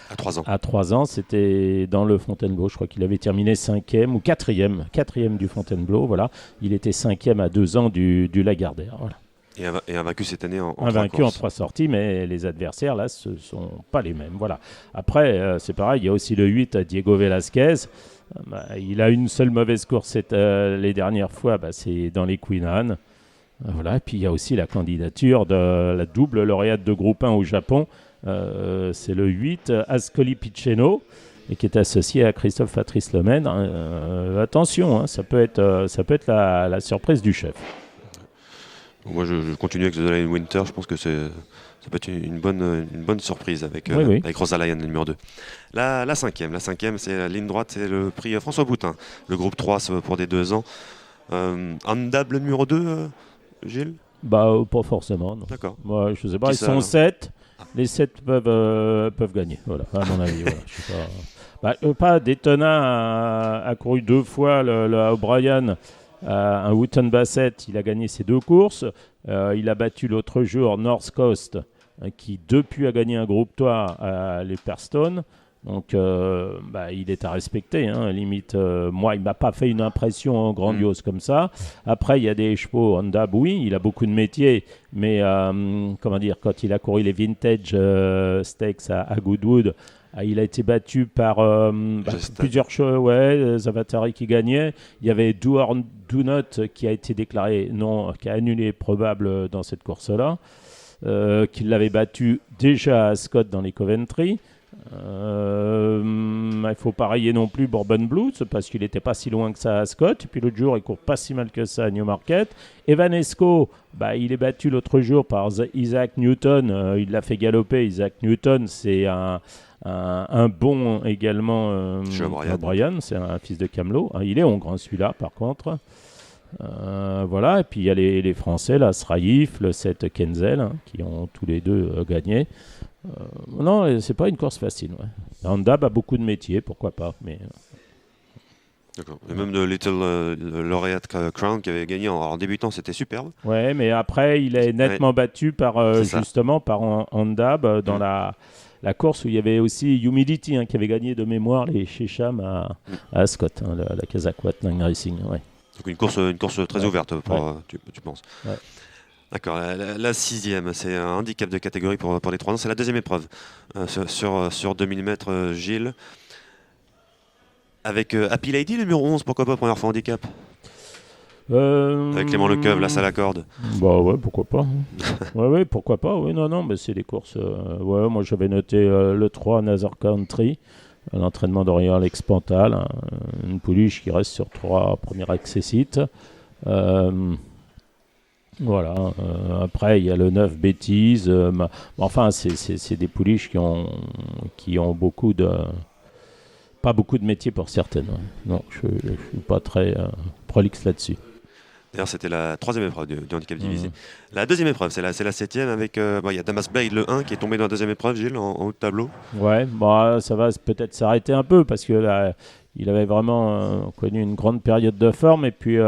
À 3 ans. À 3 ans, c'était dans le Fontainebleau. Je crois qu'il avait terminé 5e ou 4e du Fontainebleau. Voilà. Il était 5e à 2 ans du Lagardère. Voilà. Et un vaincu cette année en Un 3 vaincu en courses. 3 sorties, mais les adversaires, là, ce ne sont pas les mêmes. Voilà. Après, c'est pareil, il y a aussi le 8, Diego Velasquez. Il a une seule mauvaise course les dernières fois, c'est dans les Queen Anne. Voilà. Et puis, il y a aussi la candidature de la double lauréate de groupe 1 au Japon. C'est le 8, Ascoli Piceno, et qui est associé à Christophe Patrice Lemaine. Attention, ça peut être la surprise du chef. Moi, je continue avec The Lion Winter. Je pense que ça peut être une bonne surprise avec Rosaline, le numéro 2. La cinquième, c'est la ligne droite, c'est le prix François Boutin. Le groupe 3, c'est pour des 2 ans. Andab, le numéro 2, Gilles ? Pas forcément. Non. D'accord. Moi, je sais pas, Qui ils ça, sont alors 7. Les 7 peuvent gagner, voilà, à mon avis. Voilà, je sais pas. Daytona a couru 2 fois le O'Brien. Un Wotton Bassett, il a gagné ses 2 courses. Il a battu l'autre jour North Coast, qui depuis a gagné un groupe 3 à Leopardstown. Donc, il est à respecter. Limite, moi, il ne m'a pas fait une impression grandiose comme ça. Après, il y a des chevaux Honda, oui, il a beaucoup de métiers. Mais, quand il a couru les Vintage Stakes à Goodwood, il a été battu par plusieurs chevaux, Zavatari qui gagnait. Il y avait Do or Do Not qui a été déclaré non, qui a annulé probable dans cette course-là, qui l'avait battu déjà à Ascot dans les Coventry. Il ne faut pas rayer non plus Bourbon Blues parce qu'il n'était pas si loin que ça à Scott. Et puis l'autre jour, il court pas si mal que ça à Newmarket. Evanesco, il est battu l'autre jour par Isaac Newton. Il l'a fait galoper. Isaac Newton, c'est un bon également. Brian, c'est un fils de Camelot. Il est hongre, celui-là, par contre. Voilà. Et puis il y a les Français, là, Sraïf, le 7 Kenzel, qui ont tous les deux gagné. Non, c'est pas une course facile. Ouais. Andab a beaucoup de métiers, pourquoi pas. Mais... D'accord. Et même de Little Laureate Crown qui avait gagné en débutant, c'était superbe. Ouais, mais après, il est nettement battu par Andab dans la course où il y avait aussi Humidity qui avait gagné de mémoire les Chesham à Ascot, la Kazakh Watling Racing. Ouais. Donc une course très ouverte, tu penses. Ouais. D'accord, la sixième, c'est un handicap de catégorie pour les 3 ans, c'est la deuxième épreuve sur 2000 mètres, Gilles. Avec Happy Lady, le numéro 11, pourquoi pas, première fois handicap avec Clément Lecoeuvre, la salle à corde. Ouais, pourquoi pas. ouais, pourquoi pas. Oui, non, mais c'est des courses. Moi j'avais noté le 3 Nazar Country, l'entraînement d'Oriol Expantal, une pouliche qui reste sur 3 premiers accessites. Voilà. Après, il y a le 9 Bêtise. Enfin, c'est des pouliches qui ont beaucoup de... Pas beaucoup de métiers pour certaines. Ouais. Non, je ne suis pas très prolixe là-dessus. D'ailleurs, c'était la troisième épreuve du handicap divisé. La deuxième épreuve, c'est la septième avec... Il y a Damas Blade, le 1, qui est tombé dans la deuxième épreuve, Gilles, en haut de tableau. Ouais, ça va peut-être s'arrêter un peu parce que là... Il avait vraiment connu une grande période de forme et puis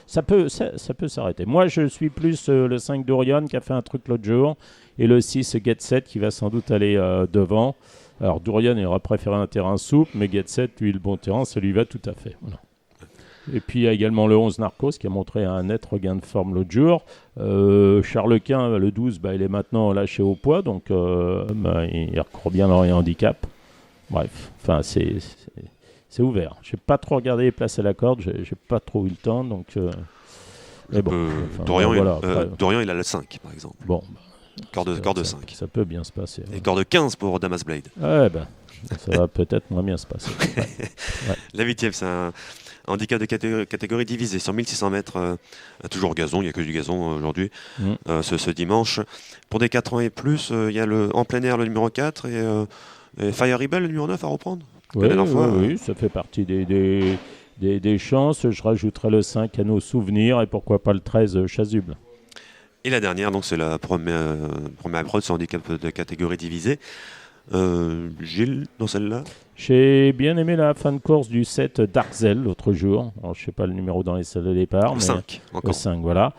ça peut s'arrêter. Moi, je suis plus le 5 Dorian qui a fait un truc l'autre jour et le 6 Get Set qui va sans doute aller devant. Alors Dorian aura préféré un terrain souple, mais Get Set, lui, le bon terrain, ça lui va tout à fait. Voilà. Et puis il y a également le 11 Narcos qui a montré un net regain de forme l'autre jour. Charles-Quint, le 12, il est maintenant lâché au poids, donc il recourt bien dans les handicaps. Bref, enfin c'est ouvert. Je n'ai pas trop regardé les places à la corde, j'ai pas trop eu le temps, donc. Mais bon. Dorian, il a le 5 par exemple. Bon. Corde 5. Ça peut bien se passer. Et corde 15 pour Damas Blade. Ouais, ça va peut-être moins bien se passer. Ouais. La 8e, c'est un handicap de catégorie divisée sur 1600 mètres. Toujours gazon, il n'y a que du gazon aujourd'hui, ce dimanche. Pour des 4 ans et plus, il y a en plein air le numéro 4 et Fire Rebel, le numéro 9 à reprendre. Oui, ça fait partie des chances. Je rajouterai le 5 à nos souvenirs et pourquoi pas le 13 Chasuble. Et la dernière, donc c'est la première épreuve sur handicap de catégorie divisée. Gilles, dans celle-là? J'ai bien aimé la fin de course du 7 Darkzel l'autre jour. Alors, je ne sais pas le numéro dans les salles de départ. Le mais 5, le encore. 5, voilà.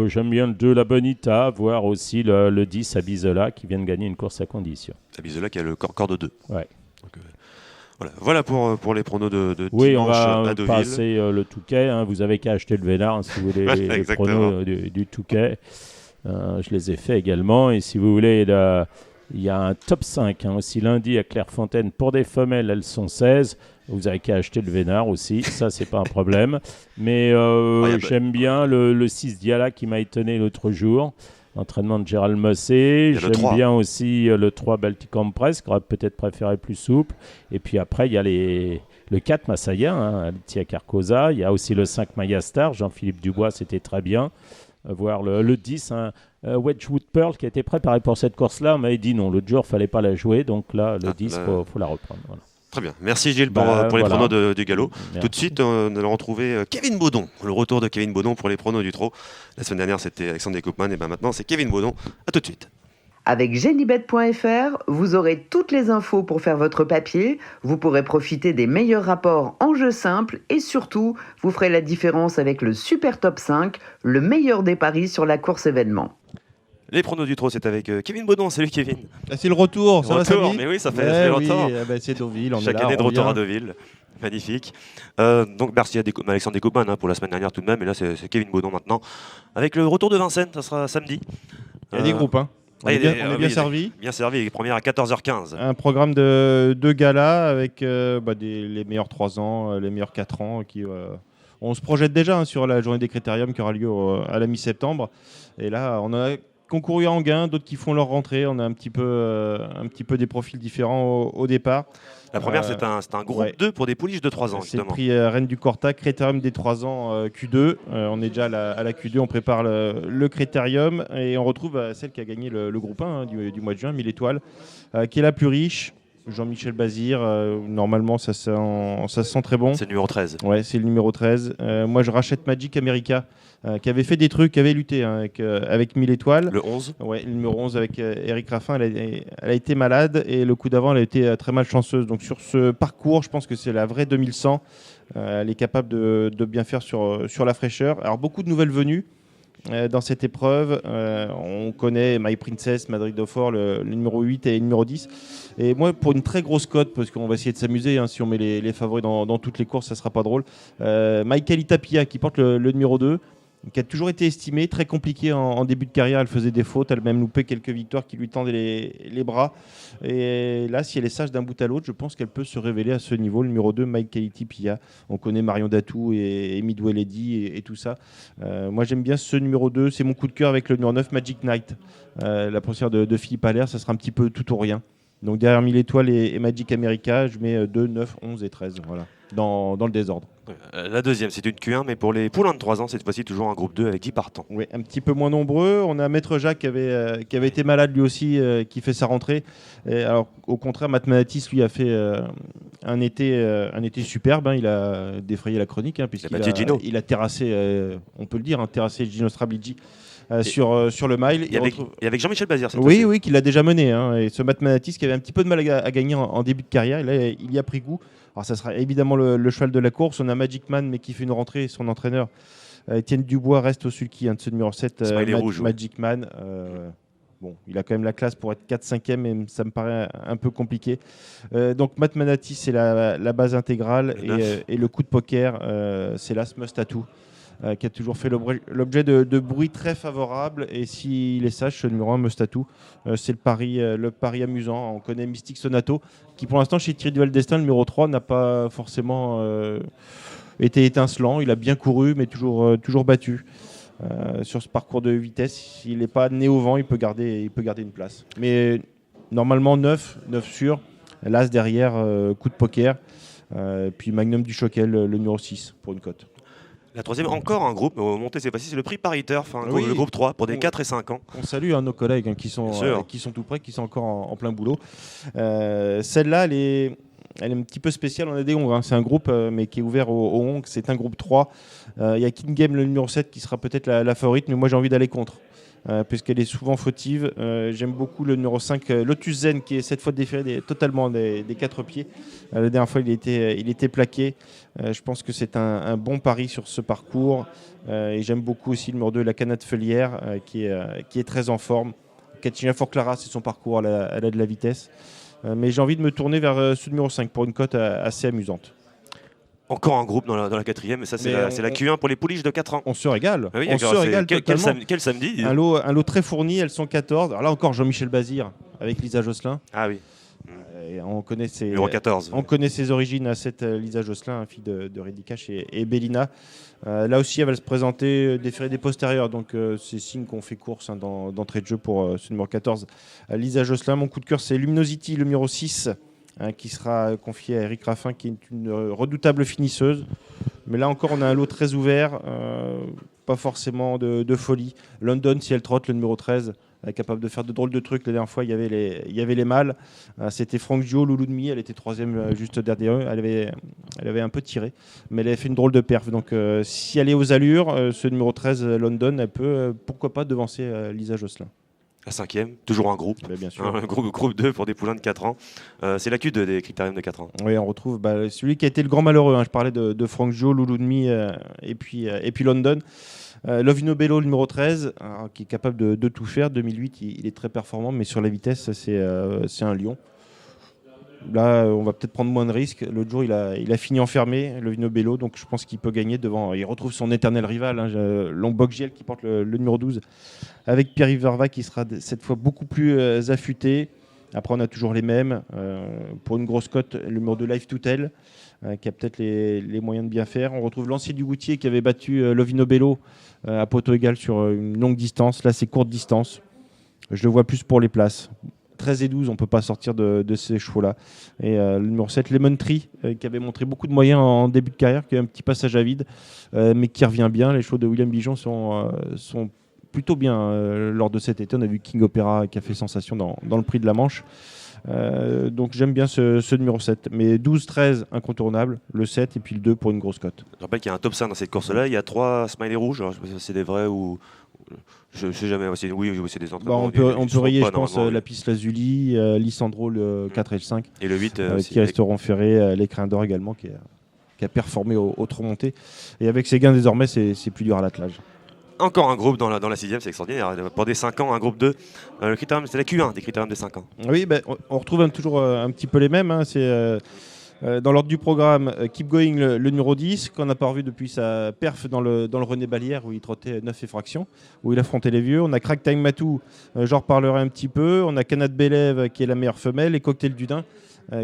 J'aime bien le 2, la Bonita, voire aussi le 10 Abizola qui vient de gagner une course à condition. Abizola qui a le corps de 2. Ouais. Donc, voilà pour les pronos de Oui, on dimanche va à Deauville. passer le Touquet. Hein. Vous avez qu'à acheter le Vénard si vous voulez les Exactement. pronos du Touquet. Je les ai faits également. Et si vous voulez, il y a un top 5 aussi lundi à Clairefontaine. Pour des femelles, elles sont 16. Vous avez qu'à acheter le Vénard aussi. Ça, c'est pas un problème. Mais j'aime bien le 6 Diala qui m'a étonné l'autre jour. Entraînement de Gérald Mossé. J'aime bien aussi le 3 Baltic Empress, qui aurait peut-être préféré plus souple. Et puis après, il y a le 4 Massaya, Alicia Carcosa. Il y a aussi le 5 Maya Star. Jean-Philippe Dubois, c'était très bien. Voir le 10, Wedgwood Pearl, qui a été préparé pour cette course-là. On m'avait dit non, l'autre jour, il ne fallait pas la jouer. Donc là, le 10, il faut la reprendre. Voilà. Très bien. Merci Gilles pour les pronos du galop. Merci. Tout de suite, on allons retrouver Kevin Baudon. Le retour de Kevin Baudon pour les pronos du trot. La semaine dernière, c'était Alexandre Descoupman. Et maintenant, c'est Kevin Baudon. À tout de suite. Avec Genibet.fr, vous aurez toutes les infos pour faire votre papier, vous pourrez profiter des meilleurs rapports en jeu simple et surtout, vous ferez la différence avec le Super Top 5, le meilleur des paris sur la course événement. Les pronos du trot, c'est avec Kevin Baudon. Salut Kevin. C'est le retour, ça va Samy ? Mais oui, ça fait longtemps. Oui, c'est Deauville, on Chaque est là, année de on retour revient. à Deauville. Magnifique. Donc merci à Alexandre Descoupman pour la semaine dernière tout de même. Et là, c'est Kevin Baudon maintenant. Avec le retour de Vincennes, ça sera samedi. Il y a des groupes, hein. On est bien servi. Bien servi, première à 14h15. Un programme de galas avec les meilleurs 3 ans, les meilleurs 4 ans. On se projette déjà sur la journée des critériums qui aura lieu à la mi-septembre. Et là, on a concouru à Anguin, d'autres qui font leur rentrée. On a un petit peu des profils différents au départ. La première, c'est un groupe 2 pour des pouliches de 3 ans. C'est le justement. prix Reine du Corta, Critérium des 3 ans Q2. On est déjà à la Q2, on prépare le Critérium et on retrouve celle qui a gagné le groupe 1 du mois de juin, 1000 étoiles, qui est la plus riche. Jean-Michel Bazir, normalement ça se sent très bon. C'est le numéro 13. Ouais, c'est le numéro 13. Moi je rachète Magic America, qui avait fait des trucs, qui avait lutté avec 1000 étoiles. Le 11. Ouais, le numéro 11 avec Eric Raffin, elle a été malade et le coup d'avant, elle a été très malchanceuse. Donc sur ce parcours, je pense que c'est la vraie 2100. Elle est capable de bien faire sur la fraîcheur. Alors beaucoup de nouvelles venues dans cette épreuve. On connaît My Princess, Madrid Dauphin, le numéro 8 et le numéro 10. Et moi, pour une très grosse cote, parce qu'on va essayer de s'amuser, si on met les favoris dans toutes les courses, ça ne sera pas drôle. Michael Itapia, qui porte le numéro 2, qui a toujours été estimée, très compliquée en début de carrière. Elle faisait des fautes, elle a même loupé quelques victoires qui lui tendaient les bras. Et là, si elle est sage d'un bout à l'autre, je pense qu'elle peut se révéler à ce niveau. Le numéro 2, Michael Itapia. On connaît Marion Datou et Midway Lady et tout ça. Moi, j'aime bien ce numéro 2. C'est mon coup de cœur avec le numéro 9, Magic Knight. La professeure de Philippe Allaire, ça sera un petit peu tout ou rien. Donc derrière 1000 étoiles et Magic America, je mets 2, 9, 11 et 13. Voilà. Dans le désordre. La deuxième, c'est une Q1, mais pour les poulains de 3 ans, cette fois-ci, toujours un groupe 2 avec 10 partants. Oui, un petit peu moins nombreux. On a Maître Jacques qui avait été malade lui aussi, qui fait sa rentrée. Et alors, au contraire, Mathematis, lui, a fait un été superbe. Il a défrayé la chronique, puisqu'il a terrassé, on peut le dire, terrassé Gino Strabligi. Sur le mile. Et avec Jean-Michel Bazir, cette oui, fois-ci. oui, qui l'a déjà mené. Et ce Mathematis qui avait un petit peu de mal à gagner en début de carrière, là, il y a pris goût. Alors, ça sera évidemment le cheval de la course. On a Magic Man, mais qui fait une rentrée. Son entraîneur, Étienne Dubois, reste au sulky de ce numéro 7, Magic Man. Bon, il a quand même la classe pour être 4-5e, mais ça me paraît un peu compliqué. Donc, Mathematis, c'est la base intégrale. Et le coup de poker, c'est l'As Mustatou. Qui a toujours fait l'objet de bruit très favorable. Et s'il est sage, ce numéro 1, Mustatou, c'est le pari amusant. On connaît Mystique Sonato, qui pour l'instant, chez Thierry Duval Destin, le numéro 3, n'a pas forcément été étincelant. Il a bien couru, mais toujours battu. Sur ce parcours de vitesse, s'il n'est pas né au vent, il peut garder une place. Mais normalement, 9 sûr. L'As derrière, coup de poker. Puis Magnum du Choquel, le numéro 6, pour une cote. La troisième, encore un groupe, monté cette fois-ci, c'est le prix Paris Turf, le groupe 3 pour des 4 et 5 ans. On salue nos collègues qui sont tout près, qui sont encore en plein boulot. Celle-là, elle est un petit peu spéciale. On a des Hongres, c'est un groupe mais qui est ouvert aux Hongres. C'est un groupe 3. Il y a King Game, le numéro 7, qui sera peut-être la favorite, mais moi j'ai envie d'aller contre. puisqu'elle est souvent fautive. J'aime beaucoup le numéro 5, Lotus Zen, qui est cette fois déféré totalement des 4 pieds. La dernière fois, il était plaqué. Je pense que c'est un bon pari sur ce parcours. Et j'aime beaucoup aussi le numéro 2, la Canade Feuillère, qui est très en forme. Katina Forclara, c'est son parcours, elle a de la vitesse. Mais j'ai envie de me tourner vers ce numéro 5 pour une cote assez amusante. Encore un groupe dans la quatrième, et ça c'est la Q1 pour les pouliches de 4 ans. On se régale. Ah oui, on se régale totalement. Quel samedi Un lot très fourni, elles sont 14. Alors là encore Jean-Michel Bazir avec Lisa Josselin. Ah oui. Et on connaît Numéro 14. On connaît ses origines à cette Lisa Josselin, fille de Reddy Cash et Bellina. Là aussi, elle va se présenter déférée des postérieurs. Donc, c'est signe qu'on fait course d'entrée de jeu pour ce numéro 14. Lisa Josselin, mon coup de cœur, c'est Luminosity, le numéro 6, qui sera confié à Eric Raffin, qui est une redoutable finisseuse. Mais là encore, on a un lot très ouvert, pas forcément de folie. London, si elle trotte, le numéro 13, capable de faire de drôles de trucs. La dernière fois, il y avait les mâles. C'était Franck Gio, Loulou Demi. Elle était troisième juste derrière eux. Elle avait un peu tiré, mais elle avait fait une drôle de perf. Donc, si elle est aux allures, ce numéro 13, London, elle peut, pourquoi pas, devancer Lisa Josselin. La cinquième, toujours un groupe. Bien sûr. Un groupe 2 pour des poulains de 4 ans. C'est la Q2 des critériums de 4 ans. Oui, on retrouve celui qui a été le grand malheureux. Je parlais de Franck Gio, Loulou Demi et puis London. Lovino Bello, le numéro 13, qui est capable de tout faire. 2008, il est très performant, mais sur la vitesse, c'est un lion. Là, on va peut-être prendre moins de risques. L'autre jour, il a fini enfermé, Lovino Bello, donc je pense qu'il peut gagner devant. Il retrouve son éternel rival, Lombok Giel, qui porte le numéro 12, avec Pierre-Yves Verva, qui sera cette fois beaucoup plus affûté. Après, on a toujours les mêmes. Pour une grosse cote, le numéro 2, Life to Tell, qui a peut-être les moyens de bien faire. On retrouve Lancier du Goutier, qui avait battu Lovino Bello à poteau égal sur une longue distance. Là, c'est courte distance. Je le vois plus pour les places. 13 et 12, on ne peut pas sortir de ces chevaux-là. Et le numéro 7, Lemon Tree, qui avait montré beaucoup de moyens en début de carrière, qui a un petit passage à vide, mais qui revient bien. Les chevaux de William Bijon sont plutôt bien lors de cet été. On a vu King Opera qui a fait sensation dans le prix de la Manche. Donc j'aime bien ce numéro 7. Mais 12-13, incontournable. Le 7 et puis le 2 pour une grosse cote. Je rappelle qu'il y a un top 5 dans cette course-là. Il y a 3 smileys rouges. Alors, je sais pas si c'est des vrais ou... Je ne sais jamais. Oui, c'est des entraînements. On peut rayer, je pense, la piste Lazuli, Lissandro, le 4 et le 5. Et le 8 qui resteront ferrés. L'écrin d'or également, qui a performé au trop monté. Et avec ses gains, désormais, c'est plus dur à l'attelage. Encore un groupe dans la 6e, c'est extraordinaire. Pour des 5 ans, un groupe 2. Le critérium, c'est la Q1 des critériums de 5 ans. Oui, on retrouve toujours un petit peu les mêmes. C'est dans l'ordre du programme, Keep Going, le numéro 10, qu'on n'a pas revu depuis sa perf dans le René Balière, où il trottait 9 effractions, où il affrontait les vieux. On a Crack Time Matou, j'en reparlerai un petit peu. On a Canad Belève, qui est la meilleure femelle, et Cocktail du Dain,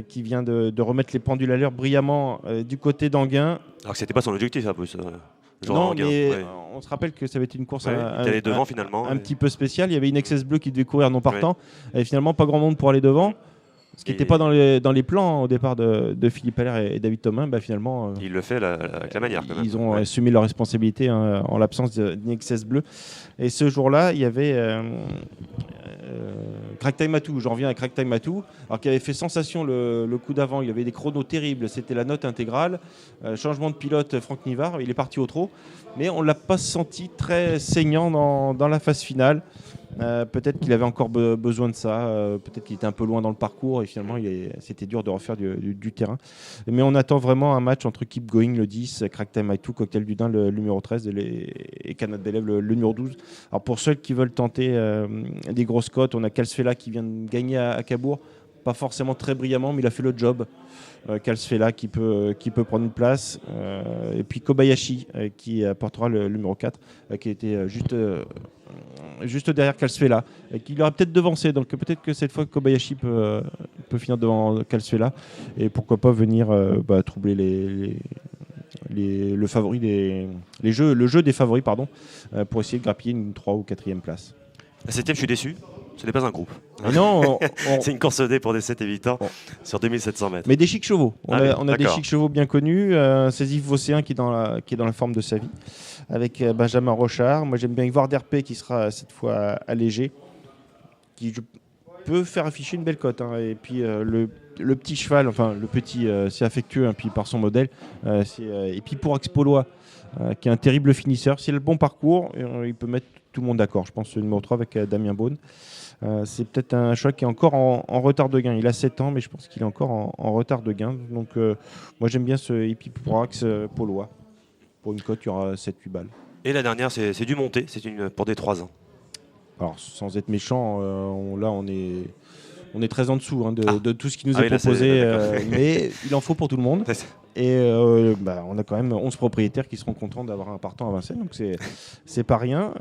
qui vient de remettre les pendules à l'heure brillamment du côté d'Anguin. Alors que c'était pas son objectif, un peu. Non, mais on se rappelle que ça avait été une course un petit peu spéciale. Il y avait une XS Bleu qui devait courir non partant, et finalement pas grand monde pour aller devant. Ce qui n'était pas dans les plans au départ de Philippe Allaire et David Thomin. Finalement, il le fait avec la manière. Quand même. Ils ont assumé leurs responsabilités en l'absence d'une XS Bleu. Et ce jour-là, il y avait Crack Time Matou. J'en reviens à Crack Time Matou, alors qui avait fait sensation le coup d'avant. Il avait des chronos terribles. C'était la note intégrale. Changement de pilote, Franck Nivard. Il est parti au trot. Mais on ne l'a pas senti très saignant dans la phase finale. Peut-être qu'il avait encore besoin de ça, peut-être qu'il était un peu loin dans le parcours et finalement c'était dur de refaire du terrain. Mais on attend vraiment un match entre Keep Going, le 10, Crack Time Matou, Cocktail du Dain, le numéro 13 et Canad Belève, le numéro 12. Alors pour ceux qui veulent tenter des grosses cotes, on a Calsfella qui vient de gagner à Cabourg, pas forcément très brillamment, mais il a fait le job. Calsfella qui peut prendre une place, et puis Kobayashi qui apportera le numéro 4, qui était juste derrière Calsfella, qui l'aurait peut-être devancé, donc peut-être que cette fois Kobayashi peut finir devant Calsfella, et pourquoi pas venir troubler le jeu des favoris, pour essayer de grappiller une 3 ou 4e place. La 7e, je suis déçu. Ce n'est pas un groupe. Non, c'est une course D pour des 7 et 8 ans sur 2700 mètres. Mais des chics chevaux. On a des chics chevaux bien connus. C'est Yves Vosséen qui est dans la forme de sa vie, avec Benjamin Rochard. Moi, j'aime bien Ivoire d'RP qui sera cette fois allégé. peut faire afficher une belle cote. Hein. Et puis le petit cheval, enfin le petit, c'est affectueux, hein, puis par son modèle. Et puis pour Expolois, qui est un terrible finisseur, s'il a le bon parcours, il peut mettre tout le monde d'accord. Je pense le numéro 3 avec Damien Beaune. C'est peut-être un cheval qui est encore en retard de gain. Il a 7 ans, mais je pense qu'il est encore en retard de gain. Donc moi j'aime bien ce Epiporax Polois. Pour une cote, il y aura 7-8 balles. Et la dernière, c'est du monté, c'est pour des 3 ans. Alors sans être méchant, là on est très en dessous de tout ce qui nous est là, proposé, mais il en faut pour tout le monde. Et on a quand même 11 propriétaires qui seront contents d'avoir un partant à Vincennes, donc c'est pas rien.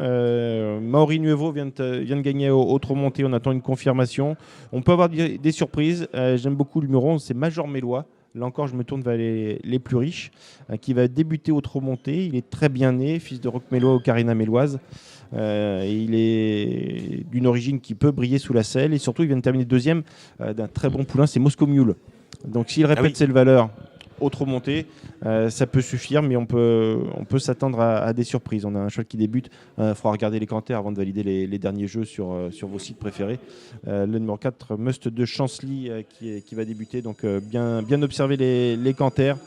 Maori Nuevo vient de gagner au trot monté, on attend une confirmation. On peut avoir des surprises. J'aime beaucoup le numéro 11, c'est Major Mélois. Là encore, je me tourne vers les plus riches, qui va débuter au trot monté. Il est très bien né, fils de Roch Mélois ou Carina Méloise. Il est d'une origine qui peut briller sous la selle. Et surtout, il vient de terminer deuxième d'un très bon poulain, c'est Moscow Mule. Donc s'il répète ses valeurs au trot monté, ça peut suffire, mais on peut s'attendre à des surprises. On a un cheval qui débute, il faudra regarder les canters avant de valider les derniers jeux sur vos sites préférés. Le numéro 4, Must de Chancelly, qui va débuter, donc bien observer les canters.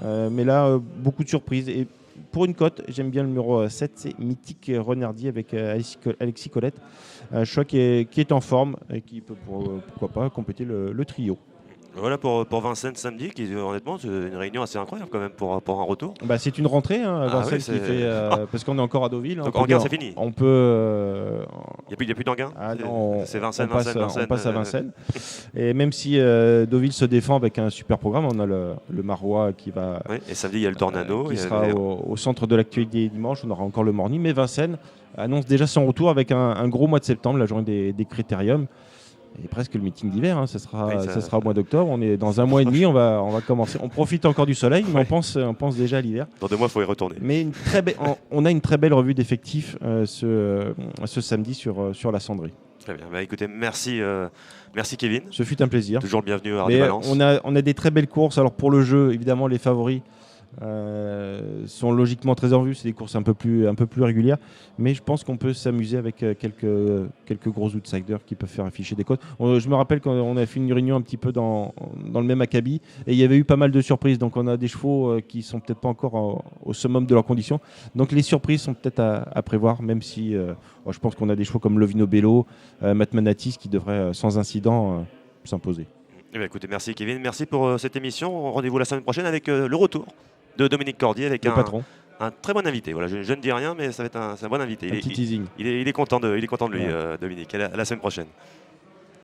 Mais là, beaucoup de surprises. Et pour une cote, j'aime bien le numéro 7, c'est Mythique Renardier avec Alexis Colette. Un cheval qui est en forme et qui peut, pourquoi pas, compléter le trio. Voilà pour Vincennes samedi, qui honnêtement c'est une réunion assez incroyable quand même pour un retour. C'est une rentrée, hein, Vincennes, qui fait, parce qu'on est encore à Deauville. Donc Anguin c'est fini. On peut. Il n'y a plus d'Anguin. C'est Vincennes, on passe à Vincennes. Et même si Deauville se défend avec un super programme, on a le Marois qui va. Oui, et samedi il y a le Tornado. Qui sera au centre de l'actualité dimanche. On aura encore le Morning, mais Vincennes annonce déjà son retour avec un gros mois de septembre, la journée des critériums. Et presque le meeting d'hiver, hein, ça sera au mois d'octobre. On est dans un mois et demi, on va commencer. On profite encore du soleil, mais on pense déjà à l'hiver. Dans 2 mois, il faut y retourner. Mais on a une très belle revue d'effectifs ce samedi sur la Cendrée. Très bien. Écoutez, merci Kevin. Ce fut un plaisir. Toujours le bienvenu à Radio Balance. On a des très belles courses. Alors pour le jeu, évidemment, les favoris sont logiquement très en vue. C'est des courses un peu plus régulières, mais je pense qu'on peut s'amuser avec quelques gros outsiders qui peuvent faire afficher des cotes. Je me rappelle qu'on a fait une réunion un petit peu dans le même acabit et il y avait eu pas mal de surprises. Donc on a des chevaux qui sont peut-être pas encore au summum de leurs conditions. Donc les surprises sont peut-être à prévoir, même si je pense qu'on a des chevaux comme Lovino Bello, Matt Manatis qui devraient sans incident s'imposer. Écoutez, merci Kevin, merci pour cette émission. Rendez-vous la semaine prochaine avec le retour de Dominique Cordier avec un très bon invité. Voilà, je ne dis rien, mais ça va être un bon invité. Un petit teasing. Il est content de lui, Dominique. À la semaine prochaine.